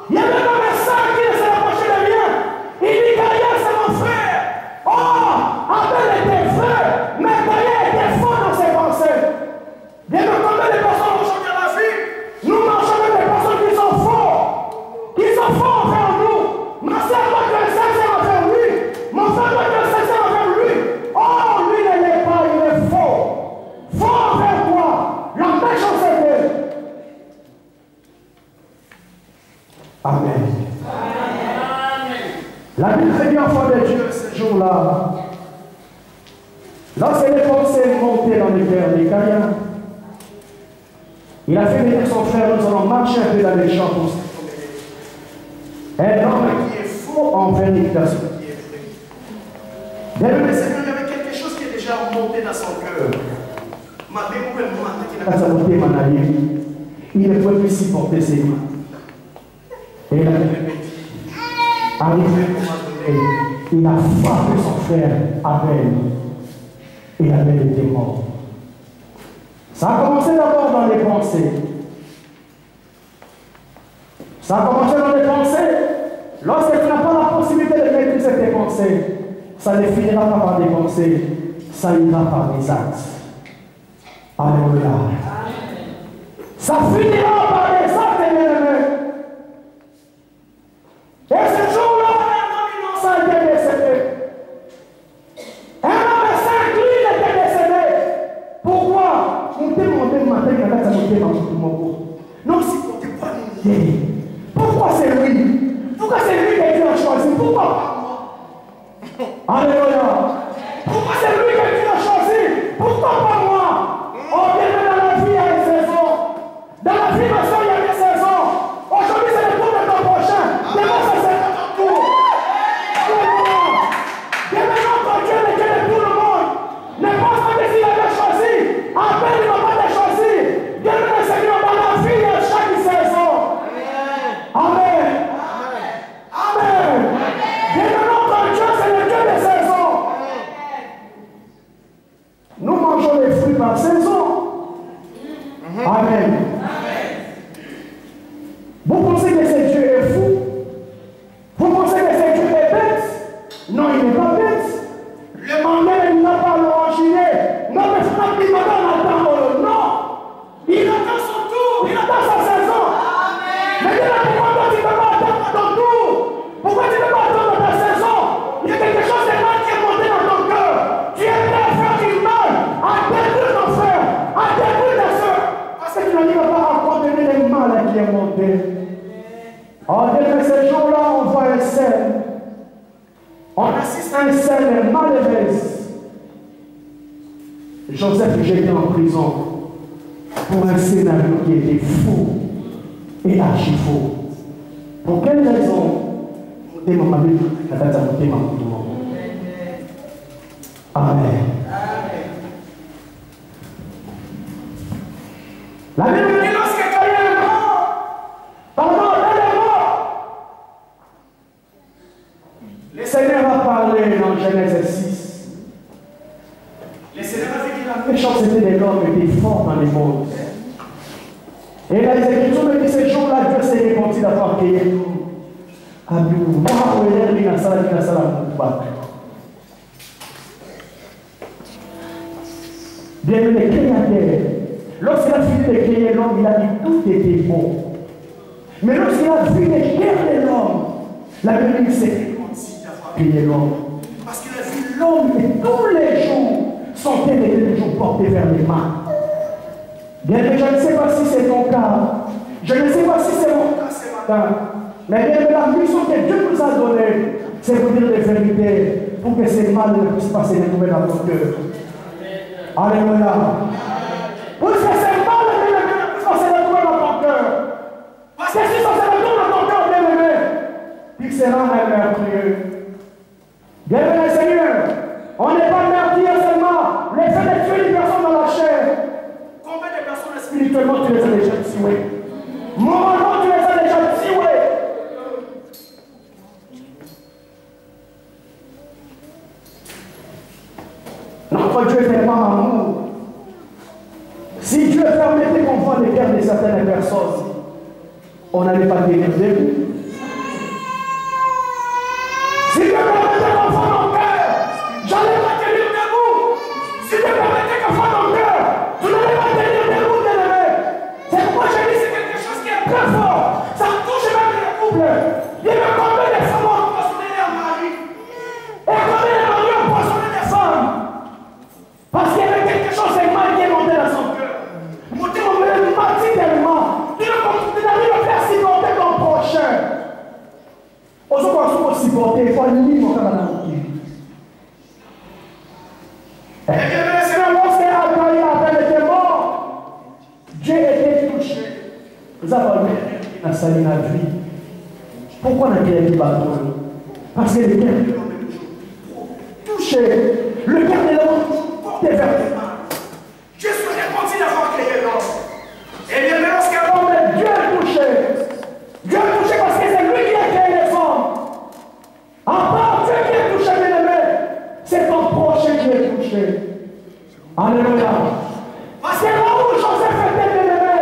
Il y avait un homme saint qui ne s'est approché de rien. Il dit, Caïn, c'est mon frère. Oh, Abel était vrai, mais Caïn était fort dans ses pensées. Bien que combien de personnes vont changer la vie, nous marchons avec des personnes qui sont forts envers nous. Ma soeur doit être sincère envers lui. Mon frère doit être sincère envers lui. Oh, lui ne l'est pas, il est fort. Fort envers toi. La méchanceté. Amen. La Bible dit enfant de Dieu ce jour-là. Lorsque les pensées montaient dans les cœurs des Caïns, il a fait venir son frère, nous allons marcher un peu dans les champs pour se promener. Un homme qui est faux envers une personne qui est vraie. Bien-aimé Seigneur, il y avait quelque chose qui est déjà monté dans son cœur. Il ne pouvait plus supporter ses mains. Et la Bible dit, arrivé au moment donné, il a frappé son frère Abel. Et Abel était mort. Ça a commencé d'abord dans les pensées. Ça a commencé dans les pensées. Lorsque tu n'as pas la possibilité de maîtriser tes pensées, ça ne finira pas par des pensées, ça ira par des actes. Alléluia. Ça finira par des actes, bien-aimés. Et ce jour-là, un homme innocent était décédé. Un homme saint, lui, il était décédé. Pourquoi? On te demande le matin qu'il a monté dans tout le monde. Non, c'est pour te pas nier. Pourquoi c'est lui? Pourquoi c'est lui qui a choisi? Pourquoi pas moi? Alléluia. Pourquoi c'est lui qui a choisi? Pourquoi pas moi? Oh, bien, dans la vie, il y a des saisons. Dans la vie, ma soeur, il y a des saisons. Aujourd'hui, c'est le tour de ton prochain. Demain, c'est ton tour. Alléluia. Dès maintenant, ton Dieu est Dieu de tout le monde. Ne pense pas que s'il avait choisi, après, il ne va pas te choisir. Bien, le Seigneur, dans la vie, il y a chaque saison. Amen. Amen. Bien maintenant, ton Dieu, c'est le Dieu des saisons. il n'a pas l'oranginer. Non, mais frère, il attend. Non. Il attend son tour. Il attend sa saison. Mais il a pourquoi toi, tu ne peux pas attendre ton tour? Pourquoi tu ne peux pas attendre ta saison? Il y a quelque chose de mal qui est monté dans ton cœur. Tu es prêt à faire du mal, à détruire ton frère, à détruire ta soeur. Parce que tu n'arrives pas à contenir le mal qui est monté. En depuis ce jour-là, on voit une scène. On assiste à une scène malheureuse. Joseph est jeté en prison pour un scénario qui était faux et archi faux. Pour quelle raison? Amen. La Bible dit lorsque Caïn est mort, le Seigneur a parlé dans Genèse 6. Le Seigneur a dit que la méchanceté de l'homme était forte dans le monde. Et les Écritures me disent ce jour-là, Dieu s'est répandit d'avoir créé tout. Bienvenue le Créateur. Lorsqu'il a fini de créer l'homme, il a dit tout était bon. Mais lorsqu'il a fini de créer l'homme, la Bible s'est répandie d'avoir créé l'homme. Parce qu'il a vu l'homme et tous les jours, son tête était toujours porté vers les mains. Bien que je ne sais pas si c'est ton cas, je ne sais pas si c'est mon cas ce matin. Mais bien que la mission que Dieu nous a donnée, c'est vous dire les vérités pour que ces mal ne puissent pas se retrouver dans ton cœur. Alléluia. Pour que ces mal ne puissent pas se retrouver dans ton cœur. Parce que si ça se retrouve dans ton cœur, bien aimé, il sera un meurtrier. Bien aimé Seigneur, on n'est pas meurtrier seulement. Le fait de tuer une personne dans la chair. Combien de personnes spirituellement tu les as déjà tuées? Moralement tu les as déjà tuées. Notre Dieu est tellement amour. Si Dieu permettait qu'on voit les cœurs de certaines personnes, on n'allait pas guérir de vous. Si Dieu permettait qu'on voit nos cœurs, j'allais pas guérir de vous. Si Dieu permettait qu'on voit nos cœurs, vous n'allez pas guérir de vous, bien-aimé. C'est pourquoi je dis c'est quelque chose qui est très fort. Ça touche même les couples. Il y a combien de femmes ont empoisonné leur mari? Et combien de maris ont empoisonné des femmes? Parce qu'il y avait quelque chose de mal qui est monté dans son cœur. Mon Dieu, on me l'a menti tellement. Tu n'arrives pas à supporter ton prochain. Aujourd'hui, on se supporter, il faut aller mon cœur dans la route. Et bien, le Seigneur, lorsqu'il a parlé après était mort, Dieu était touché. Nous avons vu dans sa vie. Pourquoi on a créé le bateau? Parce que le cœur de l'homme est toujours touché. Le cœur de l'homme porté vers les mains. Dieu se répandit d'avoir créé l'homme. Et bien, lorsqu'un homme, Dieu est touché. Dieu est touché parce que c'est lui qui a créé les hommes. À part Dieu qui est touché, bien aimé, c'est ton prochain qui est touché. Alléluia. Parce que là où Joseph était, bien aimé,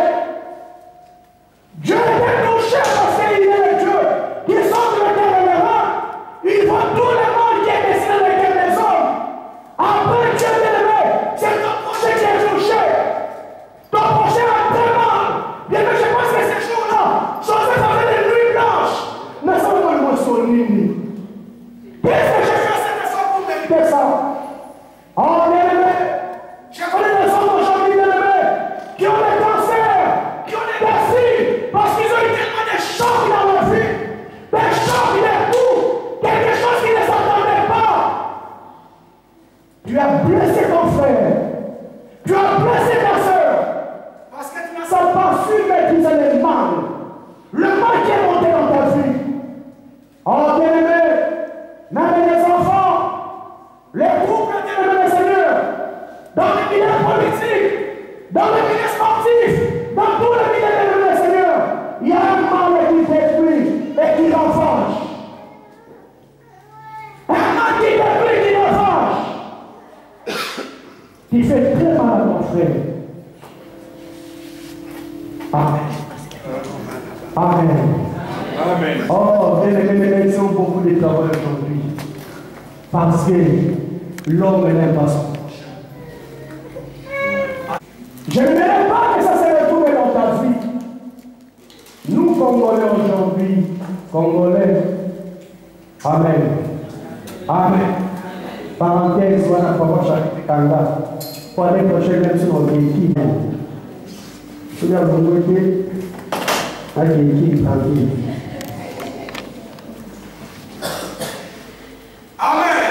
Dieu était touché parce qu'il est le Dieu qui sort de la terre et les reins. Il voit tout le monde qui est destiné dans le cœur des hommes. Après Dieu, bien aimé, c'est ton prochain qui est touché. Ton prochain a très mal. Bien que je pense que ces jours-là, Joseph avait des nuits blanches. Mais ça va pas le moissonner. Qu'est-ce que j'ai fait cette fois pour mériter ça? Oh, bien aimé, je connais des hommes aujourd'hui, bien aimé, qui ont des cancers, qui ont des décès, parce qu'ils ont eu tellement de chocs dans leur vie, des chocs, des coups, quelque chose qui ne s'entendait pas. Tu as blessé ton frère, tu as blessé ta soeur, parce que tu n'as pas su maîtriser le mal qui est monté dans ta vie. Oh, bien aimé, même les enfants, les groupes, bien aimé, le Seigneur, dans les milieux politiques, dans les milieux sportifs, dans tous les milieux, bien aimé, Seigneur, il y a un mal qui détruit et qui ravage. Un mal qui détruit, qui ravage, qui fait très mal à ton frère. Amen. Amen. Amen. Oh, bien aimé, nous avons beaucoup de travail aujourd'hui. Parce que l'homme n'aime pas son prochain. Je n'aimerais pas que ça se retrouve dans ta vie. Nous, Congolais aujourd'hui, Congolais, Amen. Amen. Parenthèse, voilà comment chaque kanga. Pour aller prochaine même sur nos véhicules. Je vais vous montrer un véhicule tranquille. Amen.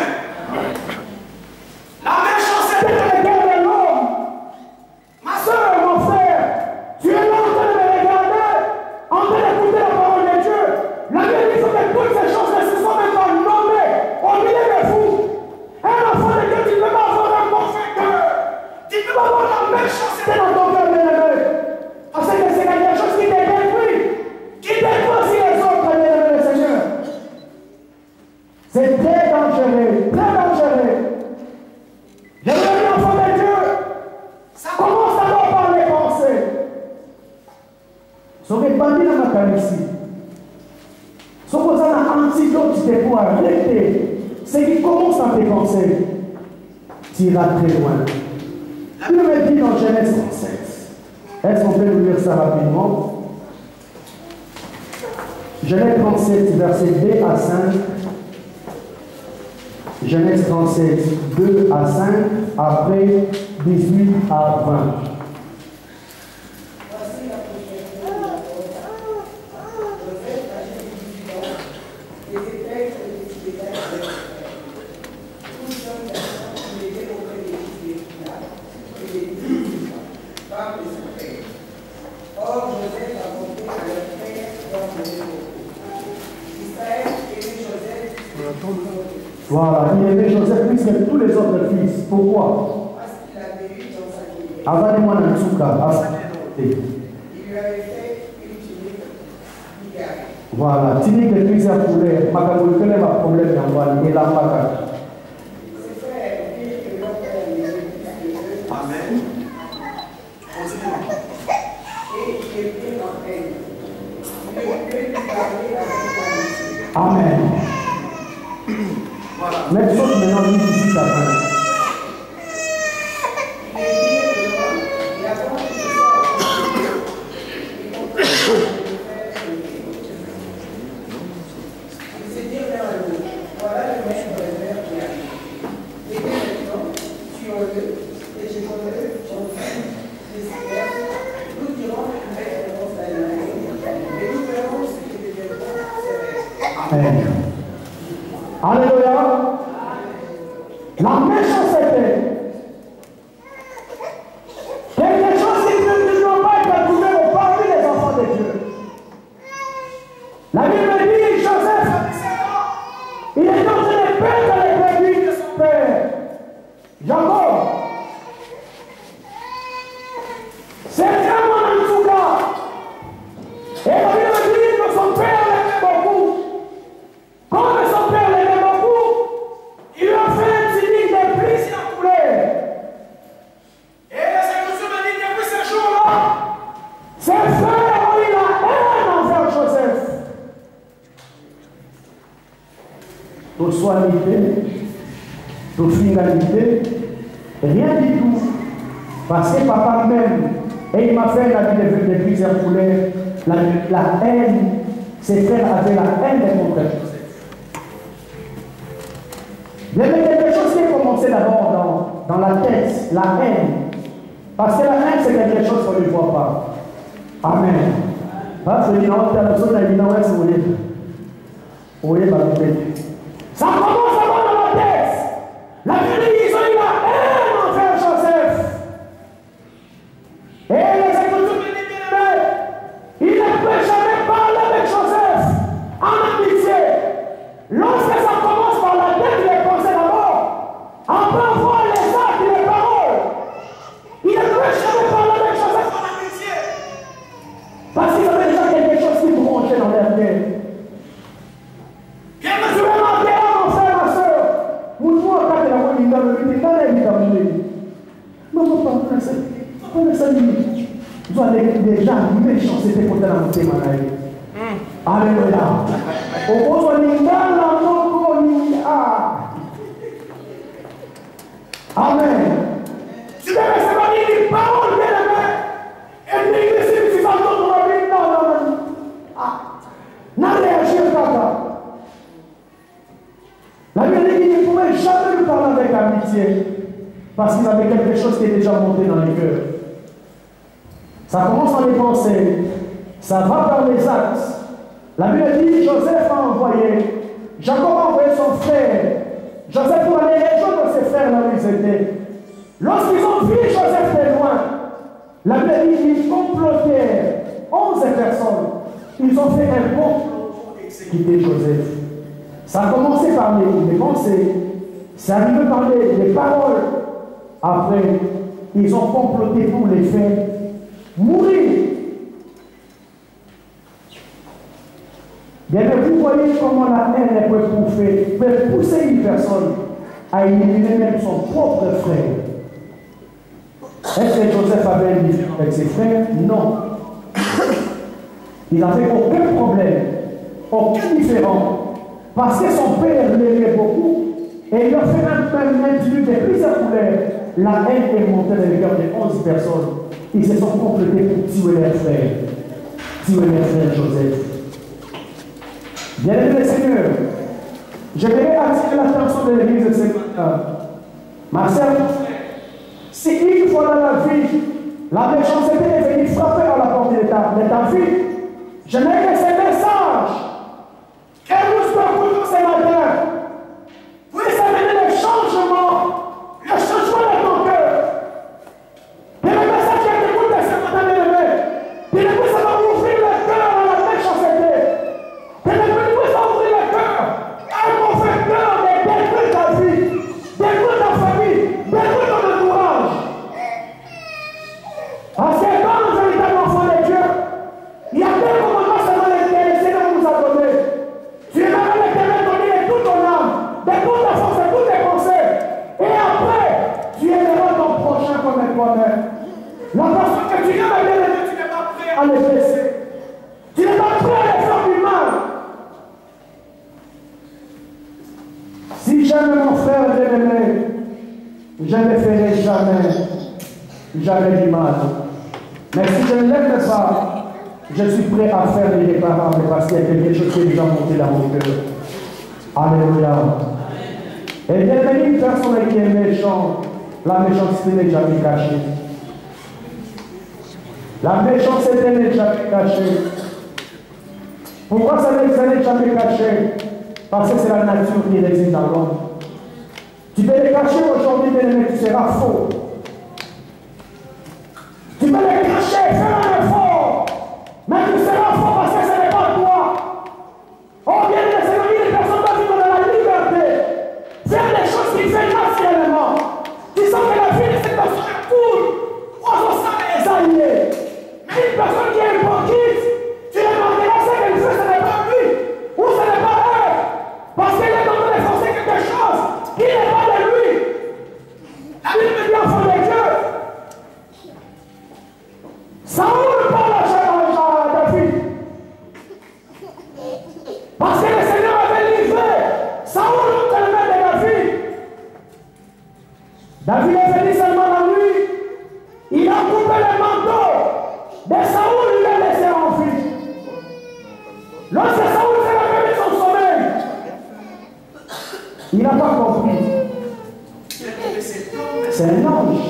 La méchanceté de la guerre de l'homme. Ma soeur, mon frère, tu es là en train de me regarder, en train d'écouter la parole de Dieu. La Bible dit que toutes ces choses ne se sont même pas nommées au milieu de vous. Un enfant de Dieu, tu ne peux pas avoir un mauvais cœur. Tu ne peux pas avoir la méchanceté dans ton cœur, bien-aimé. Parce que c'est quelque chose qui te détruit, qui détruit aussi les autres, bien-aimé, le Seigneur. C'est très dangereux, très dangereux. Je veux dire, enfant de Dieu, ça commence d'abord par les pensées. Ce n'est pas dit dans ma carrière ici. Ce que vous avez un antidote pour arrêter, c'est qu'il commence dans tes pensées. Tu iras très loin. La Bible dit dans Genèse 37. Est-ce qu'on peut nous lire ça rapidement? Genèse 37, verset 2 à 5. Genèse 37, 2 à 5, après 18 à 20. Voilà, il aimait Joseph plus que tous les autres fils. Pourquoi? Parce qu'il avait eu dans sa vie. Avant de moi, dans le souka, Il lui avait fait une tunique bigarrée. voilà, tunique de cuisse à poulet, macaboule, quel est le problème d'envoi? Et la maca. Ses frères dirent que leur père n'était plus que eux. Amen. Et il était en peine. Il ne pouvait plus parler avec la musique. Amen. Voilà. Même chose maintenant, nous ici, la fin. Il est venu devant, et avant qu'il soit entendu, il comprenait que le frère était. Il s'est dit l'un à l'autre, voilà le maître de l'heure qui arrive. Et dès maintenant, tuons-le, et je donnerai ton fils, j'espère, nous dirons que le maître pense à la maison, et nous verrons ce qui deviendront ses rêves. Amen. Alléluia. La méchanceté. Quelque chose qui ne doit pas être trouvé parmi les enfants de Dieu. La Bible dit, Joseph, il est en train de perdre les brebis de son père. Jacob. C'est vraiment un tout cas. Et la Bible dit que son père l'aimait beaucoup. Comme son père l'aimait beaucoup, il lui a fait un tunique de plus à poulet. Et les Écritures me disent depuis ce jour-là, Ses frères ont eu la haine envers Joseph. Toute soignité, toute finalité, rien du tout. Parce que papa même, et il m'a fait la vie de plusieurs poulets, la haine, ses frères avaient la haine contre Joseph. Il y avait quelque chose qui a commencé d'abord dans la tête, la haine. Parce que la haine, c'est quelque chose qu'on ne voit pas. Amen. Parce que non, tu as besoin d'un bilan, si vous voulez. Oui, bah, vous faites. Ça commence d'abord dans la tête. La Bible dit qu'ils ont eu la haine envers Joseph. Et les Écritures me disent, il ne peut jamais parler avec Joseph en amitié. Lorsque ça commence par la tête, il est pensé d'abord. Après voir les actes et les paroles, il ne peut jamais parler avec Joseph en amitié. Parce qu'il avait déjà quelque chose qui bronchait dans leur tête. bien Tu mesuré, es marqué, mon frère, ma soeur. Mon moi, quand il a voulu me dire, il a dit, maman, pas ça. Pas ça, tu dois aller des gens méchants, c'était pour te l'annoncer, ma mère. Alléluia. Au besoin de Amen. Tu peux recevoir une parole bien aimée. Et puis, si tu vas dans la vie, non. Ah. N'a réagi pas. La Bible dit qu'il ne pouvait jamais lui parler avec amitié. Parce qu'il avait quelque chose qui est déjà monté dans les cœurs. Ça commence par les pensées. Ça va par les actes. La Bible dit Joseph a envoyé. Jacob a envoyé son frère. Joseph pour aller rejoindre ses frères là où ils étaient. Lorsqu'ils ont vu Joseph de loin, la Bible dit qu'ils complotèrent 11 personnes. Ils ont fait un complot pour exécuter Joseph. Ça a commencé par les pensées. C'est arrivé par les paroles. Après, ils ont comploté pour les faire mourir. Bien, vous voyez comment la haine peut pousser une personne à éliminer même son propre frère. Est-ce que Joseph avait une différence avec ses frères? Non. Il n'avait aucun problème, aucun différent. Parce que son père l'aimait beaucoup et il a fait même de plusieurs couleurs. La haine est montée dans les cœurs de 11 personnes. Ils se sont complétés pour tuer leur frère. Tuer leur frère Joseph. Bien-aimés Seigneur, j'aimerais attirer l'attention de l'Église de ce matin. Ma sœur, si une fois dans la vie, la méchanceté est venue frapper à la porte de ta vie, j'aimerais que ce message, que nous parcourons ce matin, puisse amener le changement de ton cœur. Que le message qui est écouté ce matin, bien-aimé, qu'il puisse avoir ouvrir le cœur à la méchanceté. Que le puisse ouvrir le cœur à un mauvais cœur de détruire ta vie, détruire ta famille, détruire ton entourage. Parce que quand nous sommes un enfant de Dieu, il y a deux commandements seulement lesquels le Seigneur nous a donnés. Tu aimeras l'Éternel donner de toute ton âme, de toute ta force, de toutes tes pensées. Et après, tu aimeras ton prochain comme toi-même. La personne que tu aimes à bien-aimer, tu n'es pas prêt à les blesser. Tu n'es pas prêt à les faire du mal. Si j'aime mon frère bien-aimé, je ne ferai jamais du mal. Mais si je ne l'aime pas, je suis prêt à faire des réparables parce qu'il y a quelque chose qui est déjà monté dans mon cœur. Alléluia. Et bien, une personne qui est méchante, la méchanceté n'est jamais cachée. La méchanceté n'est jamais cachée. Pourquoi ça n'est jamais caché? Parce que c'est la nature qui réside dans l'homme. Tu peux les cacher aujourd'hui, mais tu seras faux. Tu peux les cacher, faire un effort, mais tu seras faux parce que ce n'est pas toi. Oh bien, les Seigneur, les personnes doivent vivre dans la liberté, faire des choses qu'ils font naturellement. Tu sens que la vie de cette personne est cool, on s'en les alliés. Mais une personne qui est hypocrite, tu demanderas ce qu'elle fait, ce n'est pas lui, ou ce n'est pas elle, parce qu'elle est en train de forcer quelque chose qui n'est pas de lui. La Bible dit enfant de Dieu. Saoul parle à David. Parce que le Seigneur avait livré Saoul entre les mains de David. David est venu seulement la nuit. Il a coupé le manteau de Saoul, il l'a laissé en vie. Lorsque Saoul s'est réveillé de son sommeil, il n'a pas compris. C'est un ange.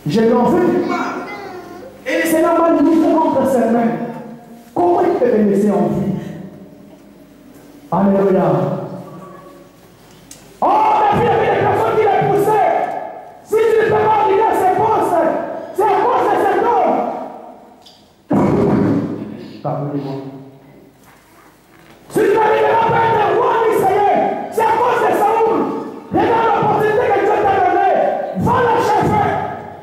Je l'ai vu du mal. Et le Seigneur m'a mis entre ses mains. Comment il peut le laisser en vie? Alléluia. Oh, mais puis il y avait des personnes qui les poussaient. Si tu ne peux pas arriver à ces postes, c'est à cause de cet homme. Pardonnez-moi. Si tu n'arriveras pas à être roi d'Israël, c'est à cause de Saoul. Regarde l'opportunité que Dieu t'a donnée. Va la chercher.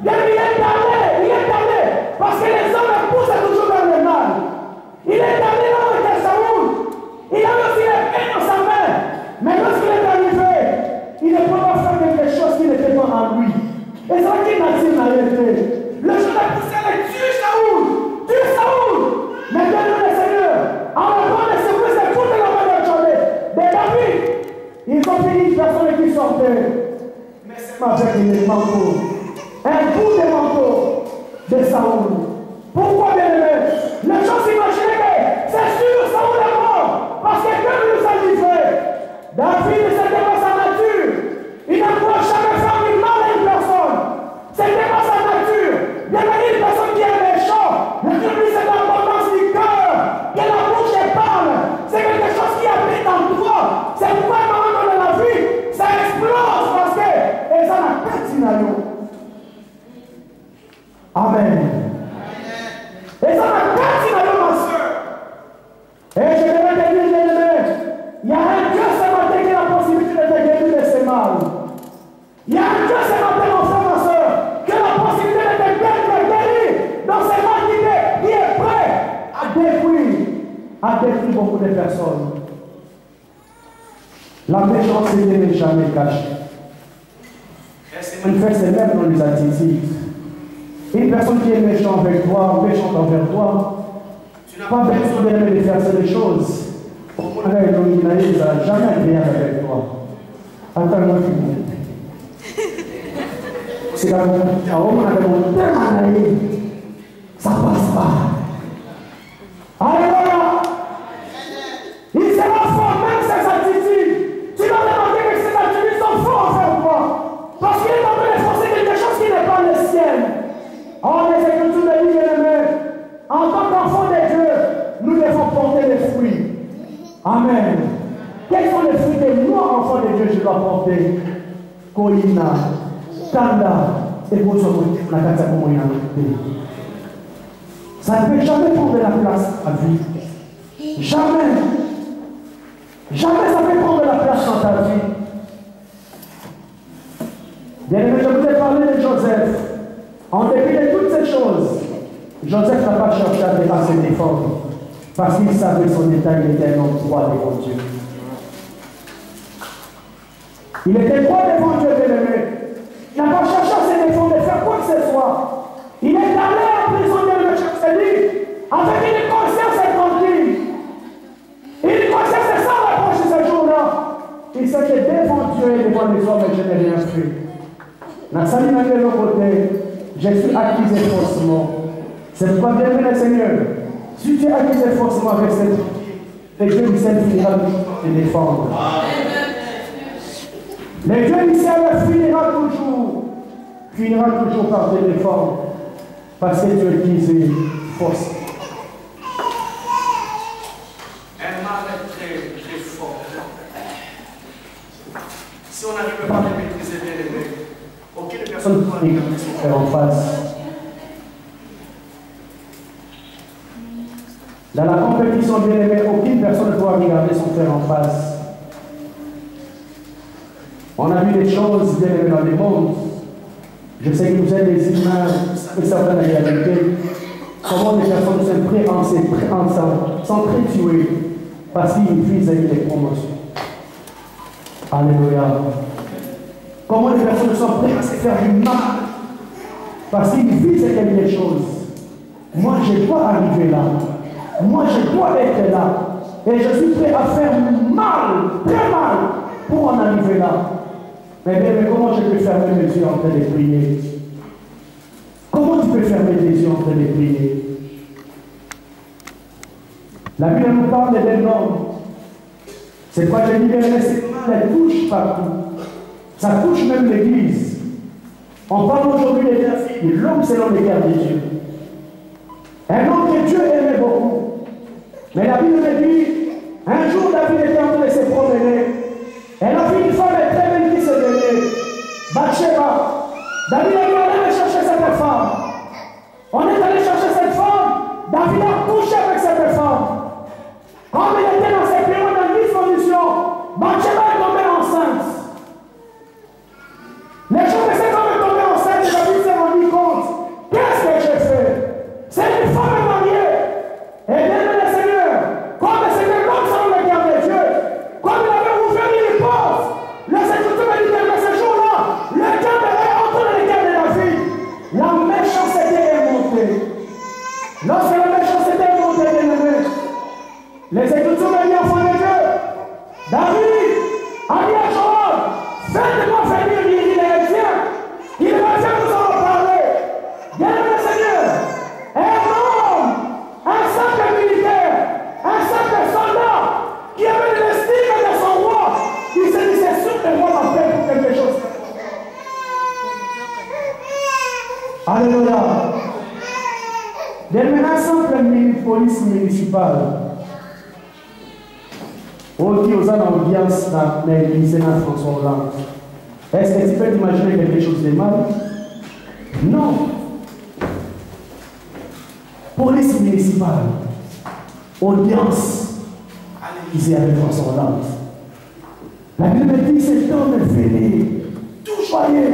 Il est allé. Parce que les hommes poussent toujours dans le mal. Il est allé là où était Saoul. Il a aussi les peines dans sa main. Mais lorsqu'il est arrivé, il ne peut pas faire quelque chose qui n'était pas en lui. Et c'est là qu'il n'a été. Le jour a poussé à tuer Saoul. Tuer Saoul. Mais bien le Seigneur, en avant de ce que c'est toute la manière de David, ils ont fini une personne qui sortait. Mais c'est avec les manteaux. Un bout de manteau de Saoul. Pourquoi, bien aimé? Les gens s'imaginaient que c'est sûr, Saoul est mort. Parce que Dieu nous a livré. David, c'était pas sa nature. Il ne pouvait jamais faire du mal à une personne. C'était pas sa nature. Bien aimé, une personne qui est méchant. Le Dieu lui, c'est l'abondance du cœur. Que la bouche parle. C'est quelque chose qui habite en toi. C'est pourquoi un moment dans la vie, ça explose parce que et ça n'a pas de scénario. Amen. Et ça n'a pas de scénario, ma soeur. Et je vais te dire, bien-aimé, il y a un Dieu ce matin qui a la possibilité de te guérir de ce mal. Il y a un Dieu ce matin, mon frère, ma soeur, qui a la possibilité de te guérir dans ce mal qui est prêt à détruire beaucoup de personnes. La méchanceté n'est jamais cachée. Elle se manifeste même dans les attitudes. Une personne qui est méchante avec toi, méchante envers toi, tu n'as pas besoin de faire ces choses. On a jamais rien avec toi. Attends-moi qui monte. C'est la ça passe pas. Alléluia. Il sera fort même ses attitudes. Tu dois demander que ces attitudes sont fortes envers toi. Parce qu'il est en train de forcer quelque chose qui n'est pas le ciel. Oh, les Écritures de Dieu, bien-aimé, en tant qu'enfant de Dieu, nous devons porter les fruits. Amen. Quels sont les fruits que moi, enfant de Dieu, je dois porter? Koina, Kanda, et Bosomote, la Katakomoya. Ça ne peut jamais prendre la place à vie. Jamais. Jamais ça peut prendre la place dans ta vie. Bien-aimé, je vous ai parlé de Joseph. En dépit de toutes ces choses, Joseph n'a pas cherché à se défendre parce qu'il savait son état, il était un homme droit devant Dieu. Il était droit devant Dieu, bien-aimé. Il n'a pas cherché à se défendre, de faire quoi que ce soit. Il est allé en prison de le chercher avec une conscience tranquille. Une conscience sans reproche ce jour-là. Il sait que devant Dieu et devant les hommes, je n'ai rien fait. Dans sa ligne de l'autre côté, je suis accusé faussement. C'est pourquoi, bien aimé le Seigneur, si tu es accusé faussement avec cette vie, le Dieu du ciel finira de te défendre. Le Dieu du ciel finira toujours par te défendre. Parce que tu es accusé faussement. Un mal est très, très fort. Si on n'arrive pas à le maîtriser, bien aimé, aucune personne ne peut regarder son frère en face. Dans la compétition, bien aimé, aucune personne ne doit regarder son frère en face. On a vu des choses, bien aimé, dans le monde. Je sais que vous êtes des humains, et certaines réalités. Comment les personnes sont prêtes ensemble, sont très tuées, parce qu'ils visent avec les promotions. Alléluia. Comment les personnes sont prêtes à se faire du mal parce qu'ils visent quelque chose. Moi, je dois arriver là. Moi, je dois être là. Et je suis prêt à faire mal, très mal, pour en arriver là. Mais bien, comment je peux fermer mes yeux en train de prier? Comment tu peux fermer tes yeux en train de prier? La Bible nous parle d'un homme. C'est pourquoi je dis bien, ces mal, elle touche partout. Ça touche même l'Église. On parle aujourd'hui des filles, l'homme selon les cœurs de Dieu. Un homme que Dieu aimait beaucoup. Mais la Bible me dit, un jour David était en train de se promener. Elle a vu une femme très belle qui se venait. Bathsheba. David a dit, on allait chercher cette femme. On est allé chercher cette femme. David a couché avec cette femme. Quand il était dans cette période de dysfonction, Bathsheba est tombée enceinte. Les jours que cette femme est tombée enceinte, David s'est rendu compte. Qu'est-ce que j'ai fait? C'est une femme mariée. Et bien le Seigneur, comme c'était l'homme selon le cœur de Dieu, comme il avait ouvert une porte, le Seigneur me dit que ce jour-là, le diable est entré dans le cœur de une police municipale. On dit aux audiences dans l'église de François Hollande. Est-ce que tu peux t'imaginer quelque chose de mal? Non. Police municipale. Audience à l'église avec François Hollande. La Bible dit cet homme est venu, tout joyeux.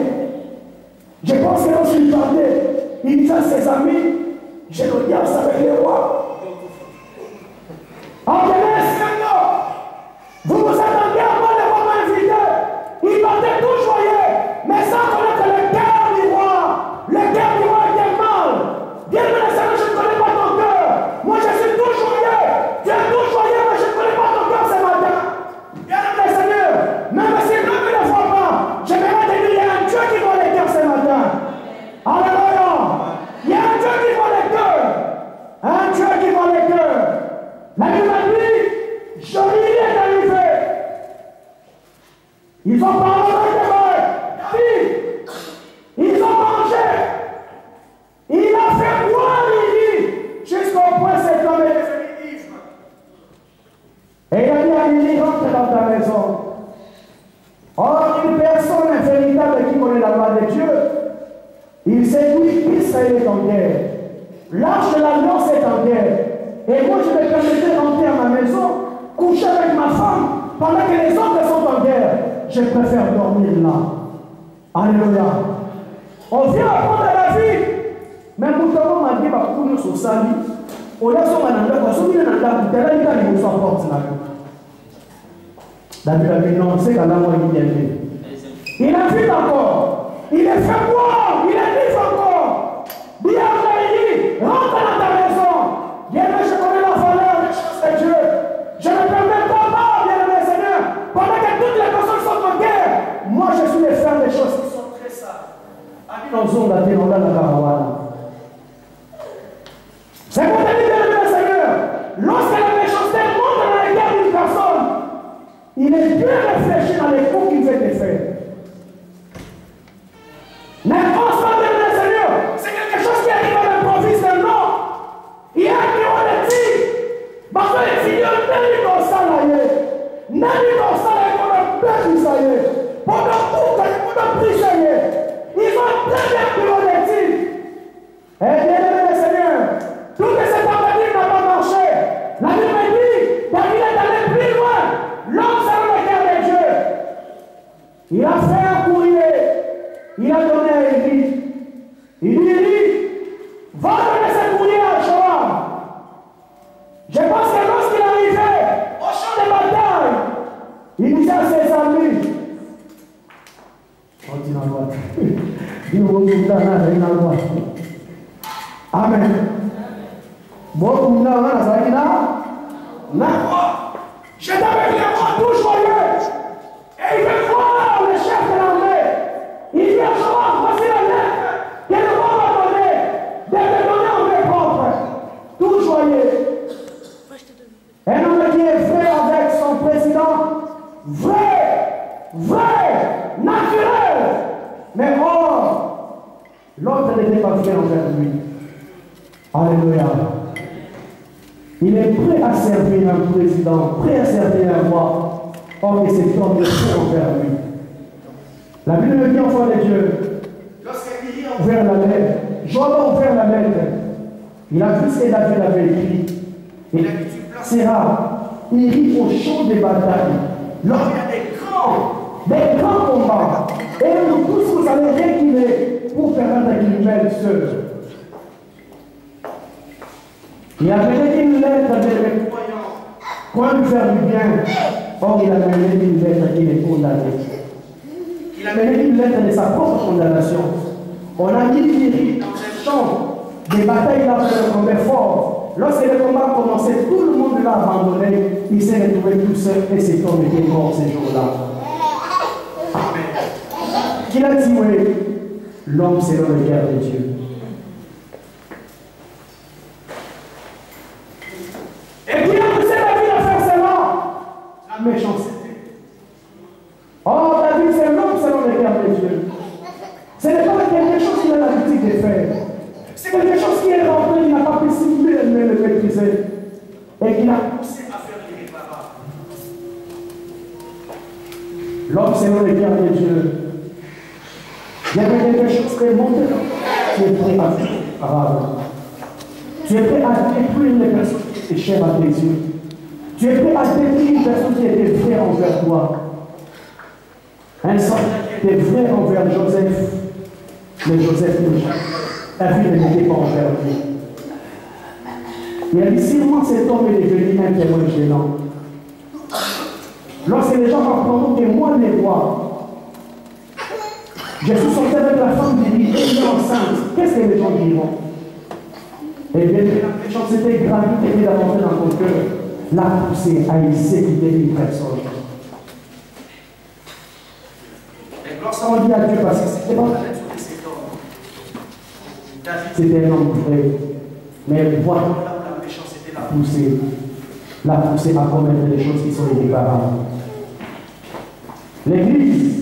Je pense que lorsqu'il parlait, il disait à ses amis, j'ai l'audience avec les rois. En jeunesse, vous vous attendez à moi de voir m'inviter. Il partait tout joyeux, mais sans connaître le cœur du roi. Le cœur du roi était mal. Bien le Seigneur, je ne connais pas ton cœur. Moi, je suis tout joyeux. Tu es tout joyeux, mais je ne connais pas ton cœur ce matin. Bien le Seigneur, même si l'homme ne le voit pas, je vais te dire, il y a un Dieu qui voit les cœurs ce matin. Alléluia. Il y a un Dieu qui voit les cœurs. Un Dieu qui voit les cœurs. La Bible dit, Jolie est arrivé. Ils ont parlé de moi. Ils ont mangé. Il a fait boire Lily jusqu'au point que cet homme est devenu ivre. Et il a dit à Lily, rentre dans ta maison. Or, une personne véritable qui connaît la loi de Dieu, il séduit Israël est en guerre. L'arche de l'alliance est en guerre. Et moi, je me permettais de rentrer à ma maison, coucher avec ma femme, pendant que les autres sont en guerre. Je préfère dormir là. Alléluia. On vient apprendre la vie. Mais nous avons marqué par tout le monde sali. On a son mananda, on a son mananda, on a son mananda, on a son mananda. David a dit non, c'est qu'à la mort il est né. Il a vu encore. Il est fait boire. Il est vif encore. Bien dit, rentre dans ta maison. Bien-aimé, je connais la valeur des choses de Dieu. Je ne permets pas, bien-aimé Seigneur, pendant que toutes les personnes sont en guerre, moi je suis les frères des choses qui sont très sages. C'est pour te dire, bien-aimé Seigneur, lorsque la méchanceté monte dans les guerres d'une personne, il est bien réfléchi dans les coups qu'il veut te faire. N'importe quoi, bien-aimé Seigneur, c'est quelque chose qui arrive à l'improviste, non. Il y a un numéro de tir. Parce que les filles, n'est dans ça là, n'est dans ça là, qu'on a peur du ça y est. Pendant tout, on a pris ça y est. Ils ont très bien numéro de tir. Et bien aimé Seigneur, toute cette tentative n'a pas marché. La Bible dit, David est allé plus loin. L'homme selon le cœur de Dieu. Il a fait un courrier. Il a donné à Élie. Il lui dit, va donner ce courrier à Joab. Je pense que lorsqu'il arrivait au champ de bataille, il disait à ses amis, on dit la loi. Amen. Bon, je t'avais bien voir tout joyeux. Et il veut voir le chef de l'armée. Il dit à Joab, voici la lettre que le roi m'a donnée. De te donner en main propre. Tout joyeux. Un homme qui est vrai avec son président, vrai, naturel. Mais or, l'autre n'était pas vrai envers lui. Alléluia. Il est prêt à servir un président, prêt à servir un roi. Or, que cet homme est prêt envers lui. La Bible me dit, enfant de Dieu, lorsqu'il a ouvert la lettre, Joab a ouvert la lettre. Il a vu ce que David avait écrit. Il a dit, tu placeras Uri au champ de bataille. Lorsqu'il y a des grands combats. Et nous tous, vous allez reculer pour faire un agrippel seul. Il a mené une lettre des croyants, pour lui faire du bien. Or, il a mené une lettre qui est condamnée. Il a mené une lettre de sa propre condamnation. On a mis Uri dans un champ des batailles, il a fait un combat fort. Lorsque le combat a commencé, tout le monde l'a abandonné. Il s'est retrouvé tout seul et cet homme était mort ces jours-là. Amen. Qui l'a tué? L'homme selon le cœur de Dieu. Et qui a poussé David à faire cela? La méchanceté. Oh, David, c'est l'homme selon le cœur de Dieu. Ce n'est pas quelque chose qu'il a l'habitude de faire. C'est quelque chose qui est rentré, il n'a pas pu simuler le selon le cœur de Dieu. Il y avait quelque chose qui est monté. Tu es prêt à faire. Tu es prêt à détruire les personnes qui étaient chères à tes yeux. Tu es prêt à détruire les personnes qui étaient vraies envers toi. Un sang qui était vrai envers Joseph. Mais Joseph, la vie n'était pas envers lui. Il a dit, si moi cet homme est devenu un témoin gênant, lorsque les gens apprendront que moi les vois, je suis sorti avec la femme de lui, elle est enceinte, qu'est-ce que les gens diront? Et bien, la chance était gravité qui est d'apporter dans ton cœur, la poussée à exécuter une personne. Et gloire ça on dit à Dieu parce que c'était pas la nature de cet homme. David c'était un homme vrai, mais voilà la méchanceté l'a poussé à commettre des choses qui sont irréparables. L'Église,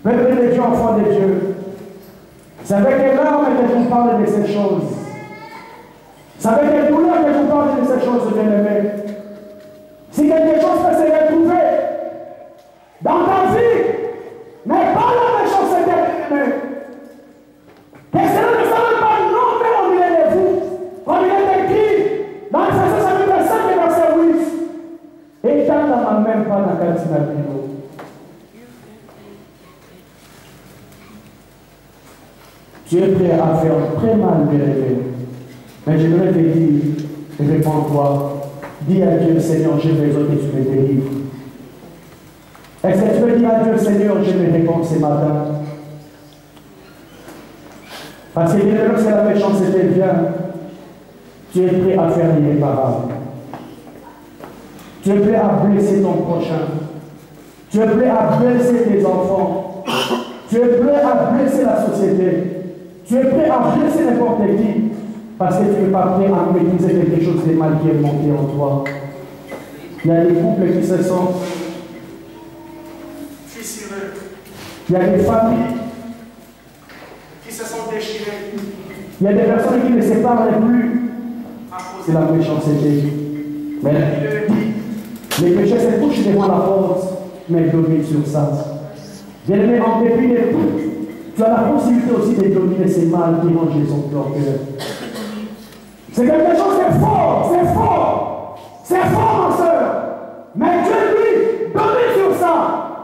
peuple de Dieu, enfant de Dieu, c'est avec quelle larmes que je vous parle de ces choses. C'est avec quelle douleur que je vous parle de ces choses, bien-aimés. Si quelque chose peut se retrouver dans ta vie, mais pas la méchanceté, bien-aimé. Que cela ne savait pas non, mais on est de vous, comme il est écrit dans Ephésiens chapitre 5 et verset 8. Et quand on n'a même pas dans la carte de tu es prêt à faire très mal, bien-aimé. Mais j'aimerais te dire, réponds-toi, dis à Dieu, Seigneur, j'ai besoin que tu me délivres. Est-ce que tu peux dire à Dieu, Seigneur, je me réponds ce matin? Parce que lorsque la méchanceté vient, tu es prêt à faire l'irréparable. Tu es prêt à blesser ton prochain. Tu es prêt à blesser tes enfants. Tu es prêt à blesser la société. Tu es prêt à blesser n'importe qui. Parce que tu n'es pas prêt à maîtriser quelque chose de mal qui est monté en toi. Il y a des couples qui se sont fissurés. Il y a des familles qui se sont déchirées. Il y a des personnes qui ne se parlent plus à cause de la méchanceté. Mais la Bible dit, les péchés se couchent devant la porte, mais domine sur ça. Bien-aimé, en dépit de tout, tu as la possibilité aussi de dominer ces mal qui rongent son cœur. C'est quelque chose de fort, c'est fort. C'est fort, ma soeur. Mais Dieu lui domine sur ça.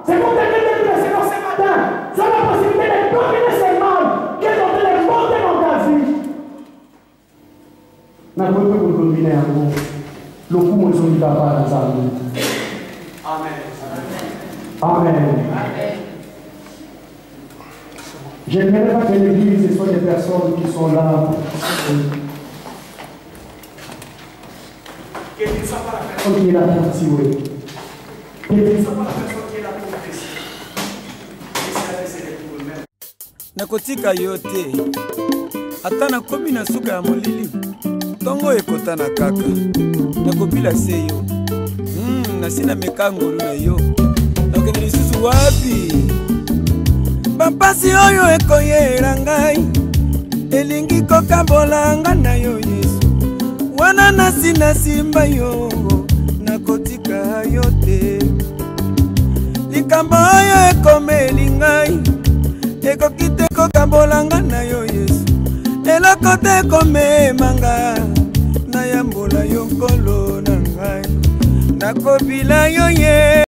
C'est pour te dire que c'est dans ce matin. Tu as la possibilité de dominer ces mal qui est en train de monter dans ta vie. N'a pas pu vous dominer en vous. Le coup, nous sommes pas dans sa vie. Amen. Amen. J'aimerais pas que l'Église, ce soit des personnes qui sont là. Que tu ne sois pas la personne qui est là pour tirer. Que tu ne sois pas la personne qui est là pour presser. Essaye pour eux-mêmes. Nakotika yote. Ata nakomi na suka ya molili. Tongo ekotana kaka. Nakopila seyo. Nasina mekangolu na yo. Nakende lisusu wapi? Bampasi oyo ekoyela ngai. Elingi kokambolanga na yo Yesu. Wana nasina simba yo. Nakotika yote. Likambo oyo ekomeli ngai. Ekokite kokambolanga na yo Yesu. Eloko te komemanga. Nayambola yo nkolo na ngai. Nakopila yo ye.